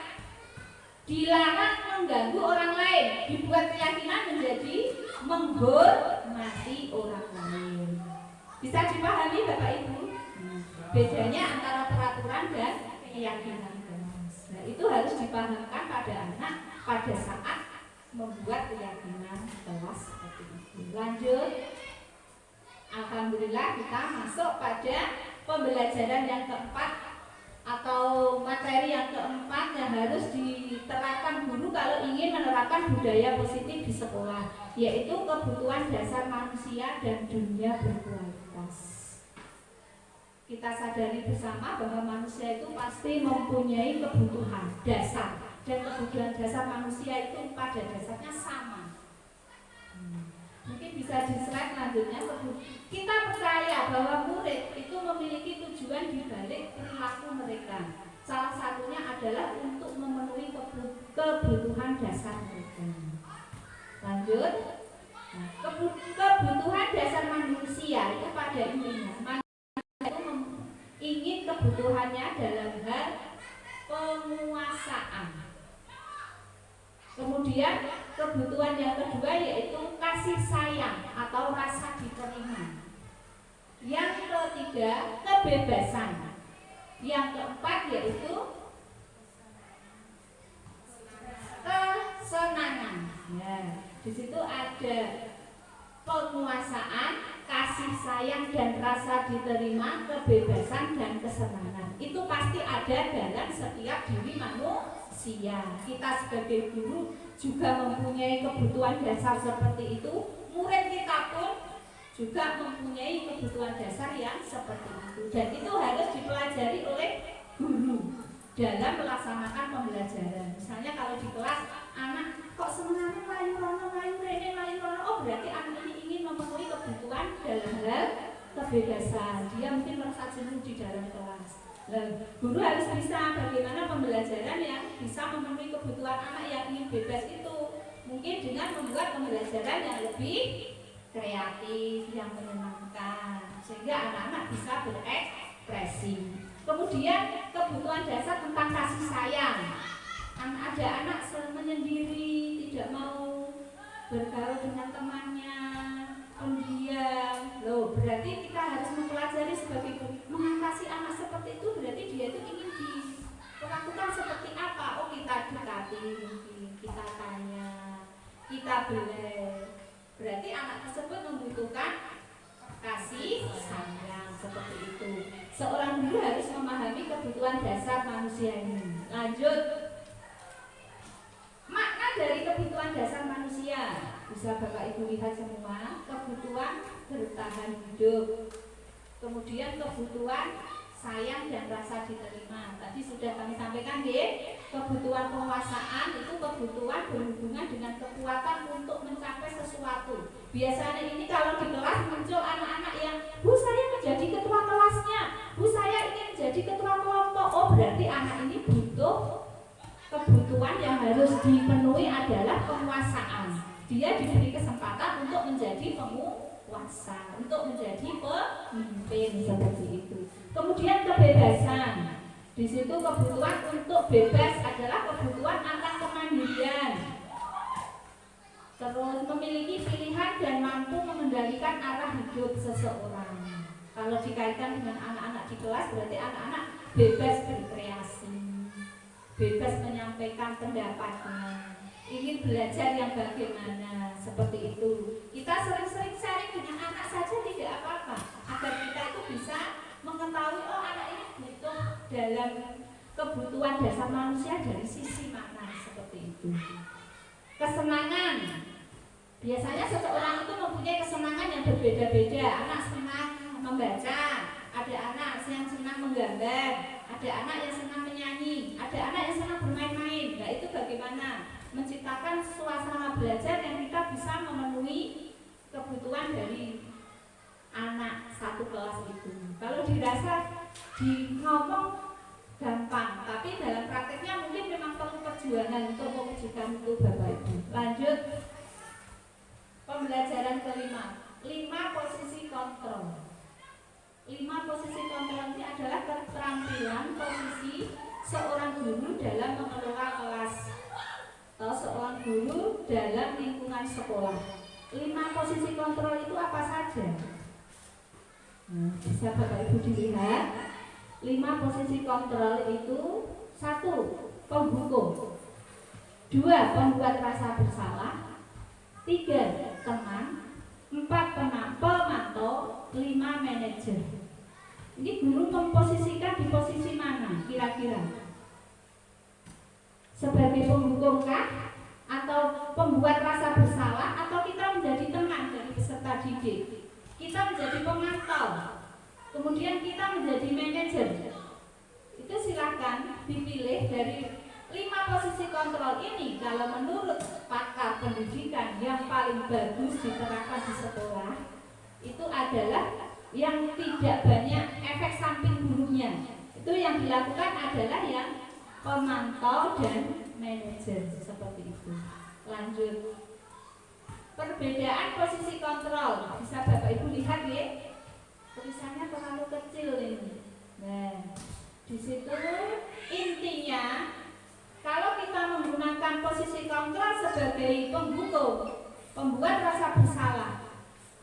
dilarang mengganggu orang lain, dibuat keyakinan menjadi menghormati orang lain. Bisa dipahami Bapak Ibu? Bedanya antara peraturan dan keyakinan. Nah, itu harus dipahamkan pada anak pada saat membuat keyakinan kelas seperti itu. Lanjut. Alhamdulillah kita masuk pada pembelajaran yang keempat atau materi yang keempat yang harus diterapkan guru kalau ingin menerapkan budaya positif di sekolah, yaitu kebutuhan dasar manusia dan dunia berkualitas. Kita sadari bersama bahwa manusia itu pasti mempunyai kebutuhan dasar, dan kebutuhan dasar manusia itu pada dasarnya sama. Mungkin bisa di slide selanjutnya. Kita percaya bahwa murid itu memiliki tujuan di balik perilaku mereka. Salah satunya adalah untuk memenuhi kebutuhan dasar mereka. Lanjut. Nah, kebutuhan dasar manusia itu pada intinya manusia itu ingin kebutuhannya dalam hal penguasaan. Kemudian kebutuhan yang kedua yaitu kasih sayang atau rasa diterima. Yang ketiga kebebasan. Yang keempat yaitu kesenangan. Ya, di situ ada penguasaan, kasih sayang dan rasa diterima, kebebasan dan kesenangan. Itu pasti ada dalam setiap diri manusia. Kita sebagai guru juga mempunyai kebutuhan dasar seperti itu. Murid kita pun juga mempunyai kebutuhan dasar yang seperti itu. Dan itu harus dipelajari oleh guru dalam melaksanakan pembelajaran. Misalnya kalau di kelas anak kok sebenarnya layu rono, oh berarti anak ini ingin memenuhi kebutuhan dalam hal kebebasan. Dia mungkin merasa jenuh di dalam kelas. Guru harus bisa bagaimana pembelajaran yang bisa memenuhi kebutuhan anak yang ingin bebas itu. Mungkin dengan membuat pembelajaran yang lebih kreatif, yang menyenangkan, sehingga anak-anak bisa berekspresi. Kemudian kebutuhan dasar tentang kasih sayang. Ada anak menyendiri, tidak mau bergaul dengan temannya, pendiam. Loh, berarti kita harus mempelajari sebagai guru mengatasi anak seperti itu. Berarti dia itu ingin diperlakukan seperti apa? Oh, kita dekati, mungkin kita tanya, kita beli. Berarti anak tersebut membutuhkan kasih sayang seperti itu. Seorang guru harus memahami kebutuhan dasar manusia ini. Lanjut. Makna dari kebutuhan dasar manusia bisa Bapak Ibu lihat semua. Kebutuhan bertahan hidup, kemudian kebutuhan sayang dan rasa diterima. Tadi sudah kami sampaikan ya. Kebutuhan penguasaan itu kebutuhan berhubungan dengan kekuatan untuk mencapai sesuatu. Biasanya ini kalau di kelas muncul anak-anak yang Bu saya menjadi ketua kelasnya, Bu saya ingin menjadi ketua kelompok. Oh berarti anak ini butuh kebutuhan yang harus dipenuhi adalah penguasaan. Dia diberi kesempatan untuk menjadi penguasa, untuk menjadi pemimpin seperti itu. Kemudian kebebasan. Di situ kebutuhan untuk bebas adalah kebutuhan akan kemandirian. Terus memiliki pilihan dan mampu mengendalikan arah hidup seseorang. Kalau dikaitkan dengan anak-anak di kelas berarti anak-anak bebas berkreasi, bebas menyampaikan pendapatnya, ingin belajar yang bagaimana, seperti itu. Kita sering-sering sharing dengan anak saja tidak apa-apa, agar kita itu bisa mengetahui oh anak ini butuh dalam kebutuhan dasar manusia dari sisi makna seperti itu. Kesenangan. Biasanya seseorang itu mempunyai kesenangan yang berbeda-beda. Anak senang membaca, ada anak yang senang menggambar, ada anak yang senang menyanyi, ada anak yang senang bermain-main. Nah itu bagaimana menciptakan suasana belajar yang kita bisa memenuhi kebutuhan dari anak satu kelas itu. Kalau dirasa di ngomong gampang, tapi dalam prakteknya mungkin memang perlu perjuangan untuk mewujudkan itu Bapak Ibu. Lanjut. Pembelajaran kelima, 5 posisi kontrol. 5 posisi kontrol ini adalah keterampilan posisi seorang guru dalam mengelola kelas atau seorang guru dalam lingkungan sekolah. 5 posisi kontrol itu apa saja? Bisa Bapak Ibu dilihat. 5 posisi kontrol itu: 1. Penghukum, 2. Pembuat rasa bersalah, 3. Teman, 4. Pemantau, 5. Manajer. Ini guru memposisikan di posisi mana kira-kira? Sebagai penghukum kah? Atau pembuat rasa bersalah? Atau kita menjadi teman dari peserta didik? Kita menjadi pemantau, kemudian kita menjadi manajer. Itu silakan dipilih dari 5 posisi kontrol ini. Kalau menurut pakar pendidikan, yang paling bagus diterapkan di sekolah itu adalah yang tidak banyak efek samping gurunya. Itu yang dilakukan adalah yang pemantau dan manajer, seperti itu. Lanjut. Perbedaan posisi kontrol bisa Bapak Ibu lihat ya. Tulisannya terlalu kecil ini. Nah, di situ intinya kalau kita menggunakan posisi kontrol sebagai penghukum, pembuat rasa bersalah,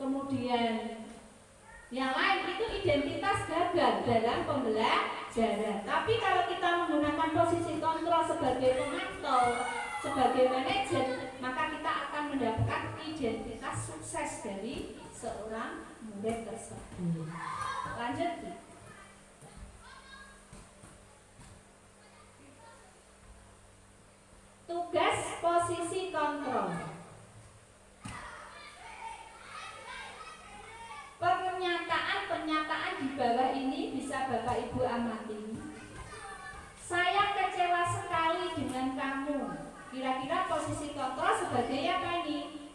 kemudian yang lain itu identitas gagal dalam pembelajaran. Tapi kalau kita menggunakan posisi kontrol sebagai pemantau, sebagai manajer, maka kita akan mendapatkan identitas sukses dari seorang murid tersebut. Lanjut. Tugas posisi kontrol. Pernyataan di bawah ini bisa Bapak Ibu amati. Saya kecewa sekali dengan kamu. Kira-kira posisi kontrol sebagai apa ini?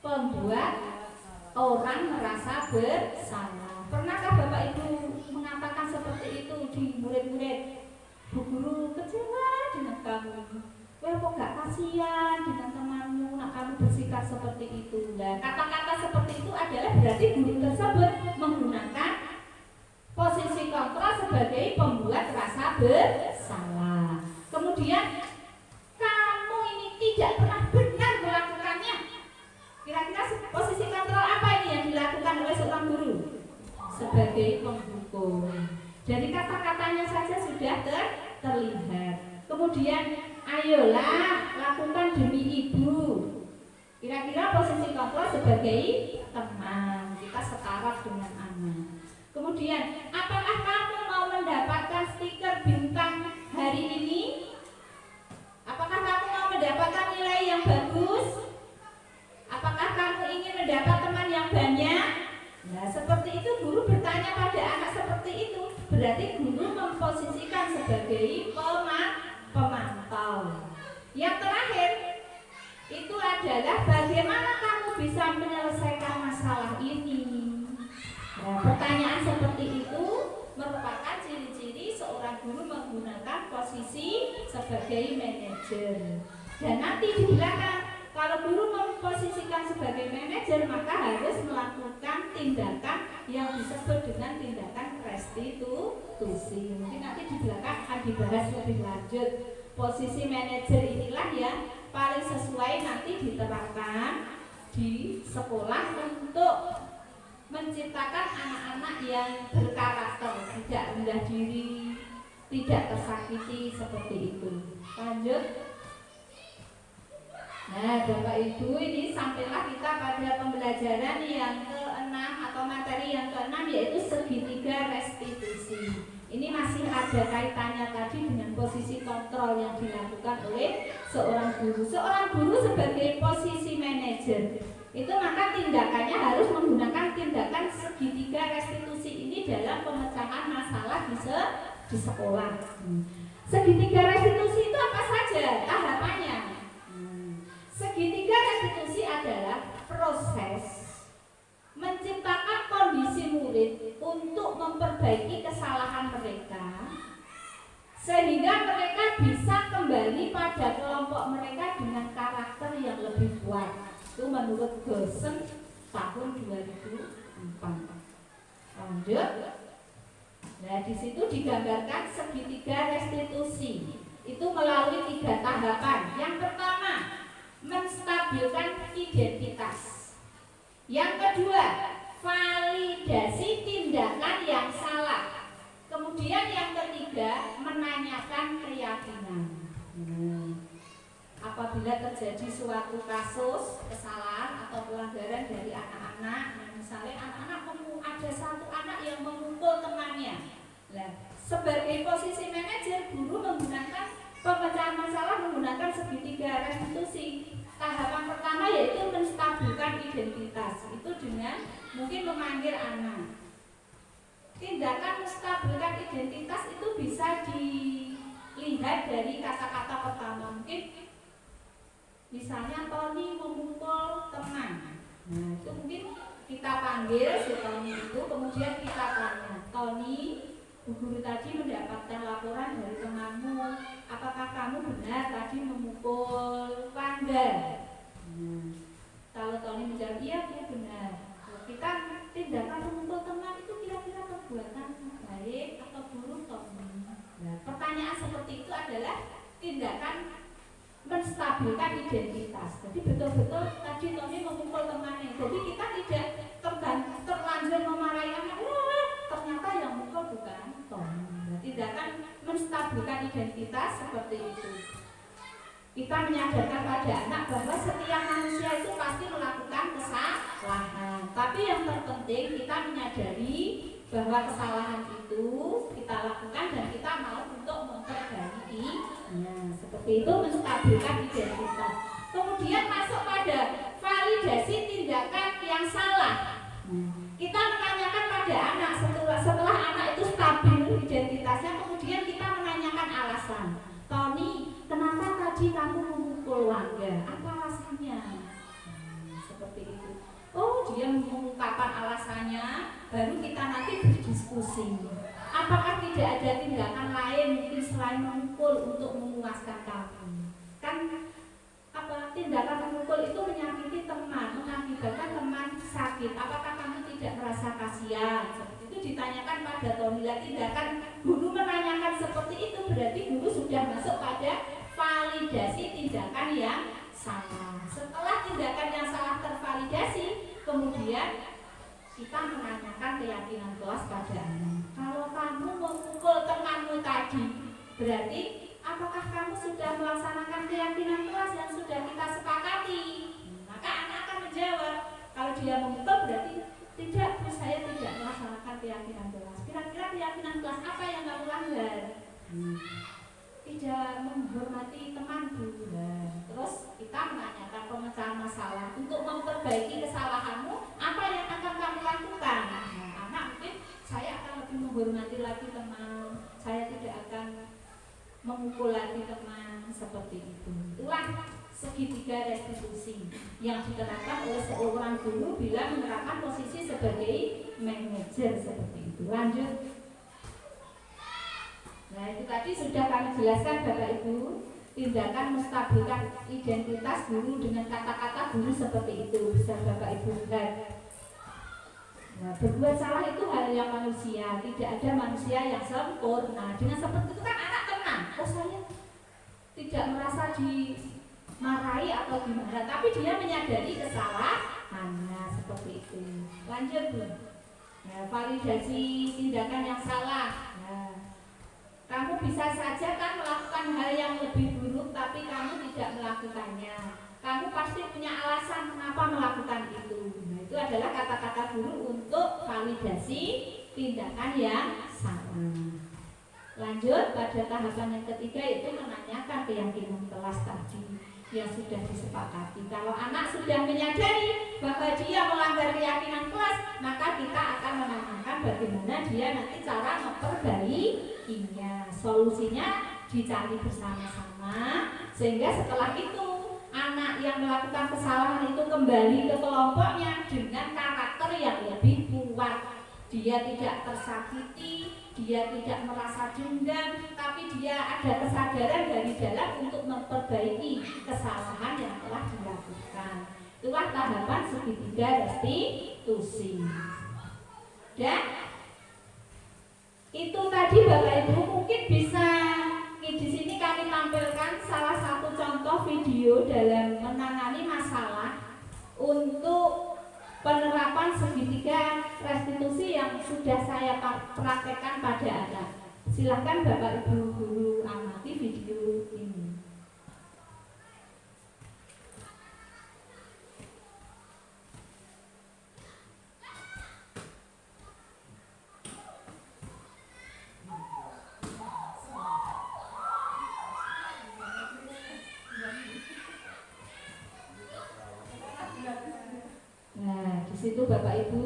Pembuat orang merasa bersalah. Pernahkah Bapak Ibu mengatakan seperti itu di murid-murid? Bu guru kecewa dengan kamu. Wah, kok gak kasihan dengan temanmu, nak kamu bersikap seperti itu. Nah, kata-kata seperti itu adalah berarti guru tersebut menggunakan posisi kontrol sebagai pembuat rasa bersalah. Kemudian, kamu ini tidak pernah benar melakukannya. Kira-kira posisi kontrol apa ini yang dilakukan oleh seorang guru? Sebagai penghukum. Dari kata-katanya saja sudah terlihat. Kemudian, ayolah lakukan demi ibu. Kira-kira posisi kontrol sebagai teman, kita setara dengan anak. Kemudian, apakah kamu mau mendapatkan stiker bintang hari ini? Apakah kamu mau mendapatkan nilai yang bagus? Apakah kamu ingin mendapat teman yang banyak? Nah, seperti itu guru bertanya pada anak seperti itu. Berarti guru memposisikan sebagai pemantau. Yang terakhir itu adalah bagaimana kamu bisa menyelesaikan masalah ini. Nah, pertanyaan seperti itu merupakan ciri-ciri seorang guru menggunakan posisi sebagai manajer. Dan nanti di belakang, kalau guru memposisikan sebagai manajer, maka harus melakukan tindakan yang disebut dengan tindakan restitusi. Mungkin nanti di belakang akan dibahas lebih lanjut. Posisi manajer inilah yang paling sesuai nanti diterapkan di sekolah untuk menciptakan anak-anak yang berkarakter, tidak rendah diri, tidak tersakiti, seperti itu. Lanjut. Nah, Bapak Ibu, ini sampailah kita pada pembelajaran yang ke-6 atau materi yang ke-6, yaitu segitiga restitusi. Ini masih ada kaitannya tadi dengan posisi kontrol yang dilakukan oleh seorang guru. Seorang guru sebagai posisi manajer, itu maka tindakannya harus menggunakan tindakan segitiga restitusi ini dalam pemecahan masalah di sekolah. Segitiga restitusi itu apa saja tahapannya? Segitiga restitusi adalah proses menciptakan kondisi murid untuk memperbaiki kesalahan mereka sehingga mereka bisa kembali pada kelompok mereka dengan karakter yang lebih kuat. Itu menurut Gosen tahun 2004. Lanjut. Nah, di situ digambarkan segitiga restitusi. Itu melalui 3 tahapan. Yang pertama, menstabilkan identitas. Yang kedua, validasi tindakan yang salah. Kemudian yang ketiga, menanyakan keyakinan. Apabila terjadi suatu kasus kesalahan atau pelanggaran dari anak-anak, misalnya anak-anak ada satu anak yang memukul temannya. Nah, sebagai posisi manajer, guru menggunakan pemecahan masalah menggunakan segitiga restitusi. Tahapan pertama yaitu menstabilkan identitas. Itu dengan mungkin memanggil anak. Tindakan menstabilkan identitas itu bisa dilihat dari kata-kata pertama. Mungkin misalnya Tony memukul teman. Nah, itu mungkin kita panggil si Tony itu, kemudian kita tanya, Tony, Bu Guru tadi mendapatkan laporan dari temanmu, apakah kamu benar tadi memukul Wanda? Kalau Tony menjawab iya, dia benar. Kita tindakan memukul teman itu kira-kira perbuatan baik atau buruk, Tony? Nah, pertanyaan seperti itu adalah tindakan menstabilkan identitas. Jadi betul-betul tadi Tony memukul temannya. Jadi kita tidak terlanjur memarahi anak. Ternyata yang mukul bukan Tony. Nah, tindakan menstabilkan identitas seperti itu. Kita menyadarkan pada anak bahwa setiap manusia itu pasti melakukan kesalahan. Tapi yang terpenting kita menyadari bahwa kesalahan itu kita lakukan dan kita mau untuk memperbaiki. Nah, seperti itu menstabilkan identitas. Kemudian masuk pada validasi tindakan yang salah. Kita menanyakan pada anak setelah anak itu stabil identitasnya, kemudian kita menanyakan alasan. Tony, kenapa tadi kamu memukul Wangga? Apa alasannya? Seperti itu. Oh, dia mengungkapkan alasannya, baru kita nanti berdiskusi. Apakah tidak ada tindakan lain mungkin selain memukul untuk memuaskan kamu? Kan tindakan memukul itu menyakiti teman, mengakibatkan teman sakit. Apakah kamu tidak merasa kasihan? Seperti itu ditanyakan pada Tony. Tindakan guru menanyakan seperti itu berarti guru sudah masuk pada validasi tindakan yang salah. Setelah tindakan yang salah tervalidasi, kemudian kita menanyakan keyakinan kelas pada anak. Kalau kamu memukul temanmu tadi, berarti apakah kamu sudah melaksanakan keyakinan kelas yang sudah kita sepakati? Maka anak akan menjawab, kalau dia memukul berarti tidak, saya tidak melaksanakan keyakinan kelas. Kira-kira keyakinan kelas apa yang kamu langgar? Tidak menghormati temanku. Terus kita menanyakan pemecahan masalah untuk memperbaiki kesalahanmu, apa yang akan kamu lakukan? Anak mungkin saya akan lebih menghormati lagi teman, saya tidak akan memukul lagi teman, seperti itu. Itulah segitiga restitusi yang diterapkan oleh seorang guru bila menerapkan posisi sebagai manajer, seperti itu. Lanjut. Nah, itu tadi sudah kami jelaskan Bapak Ibu, tindakan menstabilkan identitas guru dengan kata-kata guru seperti itu. Bisa Bapak Ibu lihat. Nah, berbuat salah itu hal yang manusia, tidak ada manusia yang sempurna. Dengan seperti itu kan anak tenang. Oh, saya tidak merasa dimarahi atau gimana, tapi dia menyadari kesalahannya, seperti itu. Lanjut Bu. Nah, validasi tindakan yang salah. Nah, kamu bisa saja kan melakukan hal yang lebih buruk, tapi kamu tidak melakukannya. Kamu pasti punya alasan kenapa melakukan itu. Nah, itu adalah kata-kata guru untuk validasi tindakan yang salah. Lanjut pada tahapan yang ketiga, itu menanyakan keyakinan kelas tadi yang sudah disepakati. Kalau anak sudah menyadari bahwa dia melanggar keyakinan kelas, maka kita akan menanyakan bagaimana dia nanti cara memperbaikinya. Solusinya dicari bersama-sama, sehingga setelah itu anak yang melakukan kesalahan itu kembali ke kelompoknya dengan karakter yang lebih kuat. Dia tidak tersakiti, dia tidak merasa dendam, tapi dia ada kesadaran dari dalam untuk memperbaiki kesalahan yang telah dilakukan. Itulah tahapan segitiga restitusi. Dan Itu tadi Bapak Ibu mungkin bisa di sini kami tampilkan salah satu contoh video dalam menangani masalah untuk penerapan segitiga restitusi yang sudah saya praktekkan pada anak. Silahkan Bapak Ibu guru amati video ini. Nah, di situ Bapak Ibu,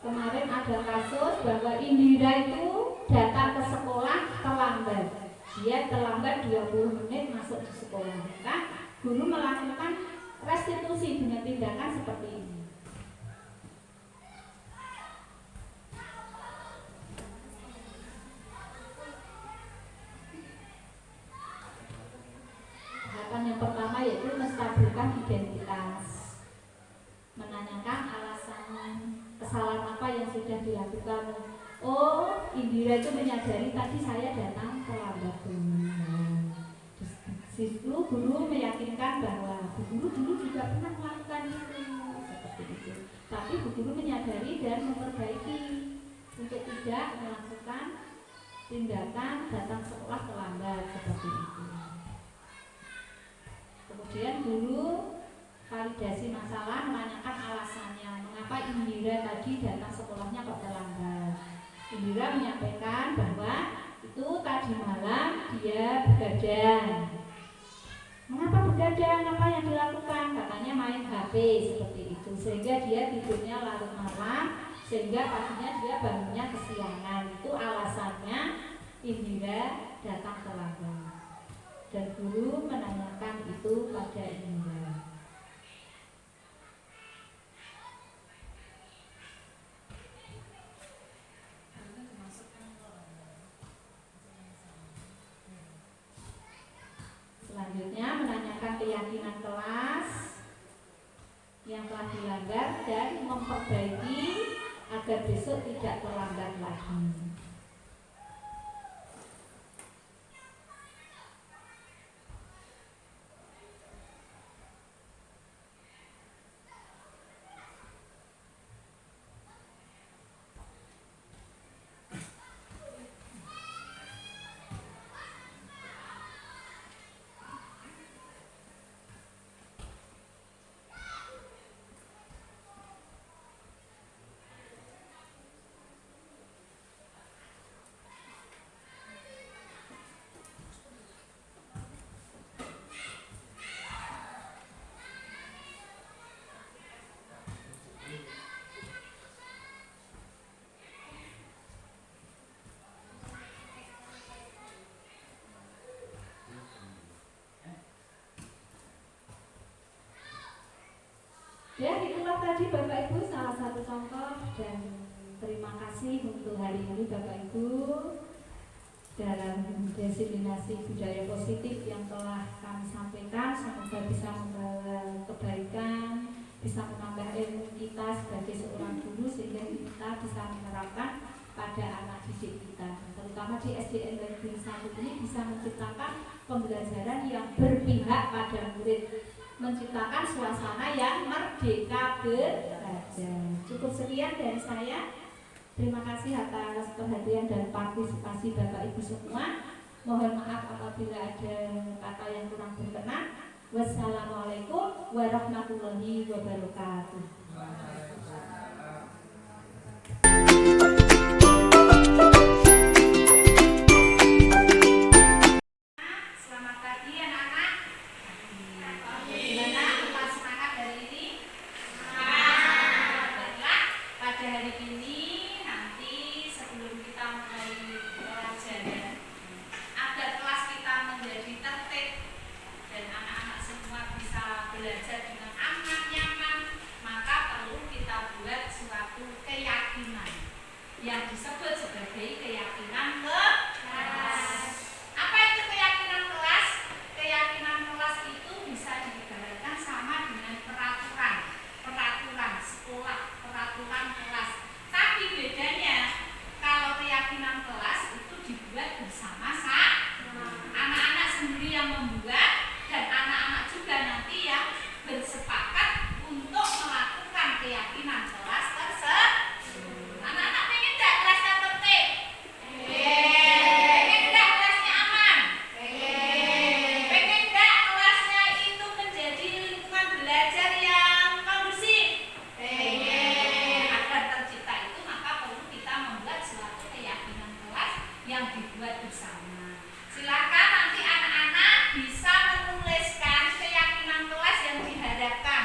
kemarin ada kasus bahwa Indira itu datang ke sekolah terlambat. Dia terlambat 20 menit masuk di sekolah. Maka guru melakukan restitusi dengan tindakan seperti ini. Tahapan yang pertama yaitu menstabilkan identitas, menanyakan alasan kesalahan apa yang sudah dilakukan. Oh, Indira itu menyadari tadi saya datang terlambat. Lalu guru meyakinkan bahwa Bu Guru dulu juga pernah melakukan itu, seperti itu. Tapi Bu Guru menyadari dan memperbaiki untuk tidak melakukan tindakan datang sekolah terlambat seperti itu. Kemudian guru validasi masalah, menanyakan alasannya mengapa Indira tadi datang sekolahnya kok terlambat. Indira menyampaikan bahwa itu tadi malam dia begadang. Mengapa begadang? Apa yang dilakukan? Katanya main HP seperti itu, sehingga dia tidurnya larut malam, sehingga paginya dia bangunnya kesiangan. Itu alasannya Indira datang terlambat. Dan guru menanyakan itu pada Indira. Selanjutnya menanyakan keyakinan kelas yang telah dilanggar dan memperbaiki agar besok tidak terlambat lagi. Ya, itulah tadi Bapak Ibu salah satu contoh, dan terima kasih untuk hari ini Bapak Ibu dalam diseminasi budaya positif yang telah kami sampaikan. Semoga bisa membawa kebaikan, bisa menambah ilmu kita sebagai seorang guru, sehingga kita bisa menerapkan pada anak didik kita, terutama di SDN Negeri 1 ini bisa menciptakan pembelajaran yang berpihak pada murid, menciptakan suasana yang merdeka belajar. Cukup sekian dari saya. Terima kasih atas perhatian dan partisipasi Bapak Ibu semua. Mohon maaf apabila ada kata yang kurang berkenan. Wassalamualaikum warahmatullahi wabarakatuh. Belajar dengan aman, nyaman, maka perlu kita bersama-sama. Anak-anak sendiri yang membuat dan anak-anak juga nanti yang bersepakat untuk melakukan keyakinan kelas tersebut. Anak-anak pengen tidak kelasnya tertib? Pengen tidak kelasnya aman? Pengen tidak kelasnya itu menjadi lingkungan belajar yang kondusif? Agar tercipta itu maka perlu kita membuat suatu keyakinan kelas yang dibuat bersama. Silakan nanti anak-anak bisa menuliskan keyakinan kelas yang diharapkan.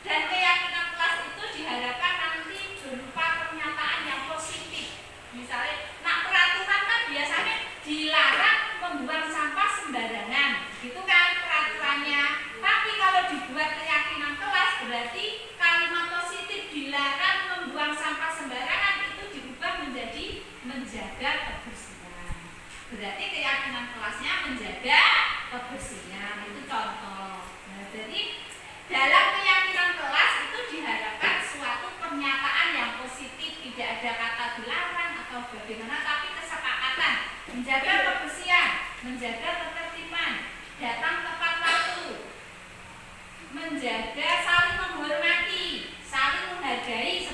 Dan keyakinan kelas itu diharapkan nanti berupa pernyataan yang positif. Misalnya, peraturan kan biasanya dilarang membuang sampah sembarangan, gitu kan peraturannya. Tapi kalau dibuat keyakinan kelas berarti kalimat positif dilarang membuang sampah sembarangan itu diubah menjadi menjaga kebersihan. Berarti keyakinan kelasnya menjaga kebersihan, itu contoh. Nah, jadi dalam keyakinan kelas itu diharapkan suatu pernyataan yang positif, tidak ada kata dilarang atau bagaimana, tapi kesepakatan menjaga kebersihan, menjaga ketertiban, datang tepat waktu, menjaga saling menghormati, saling menghargai.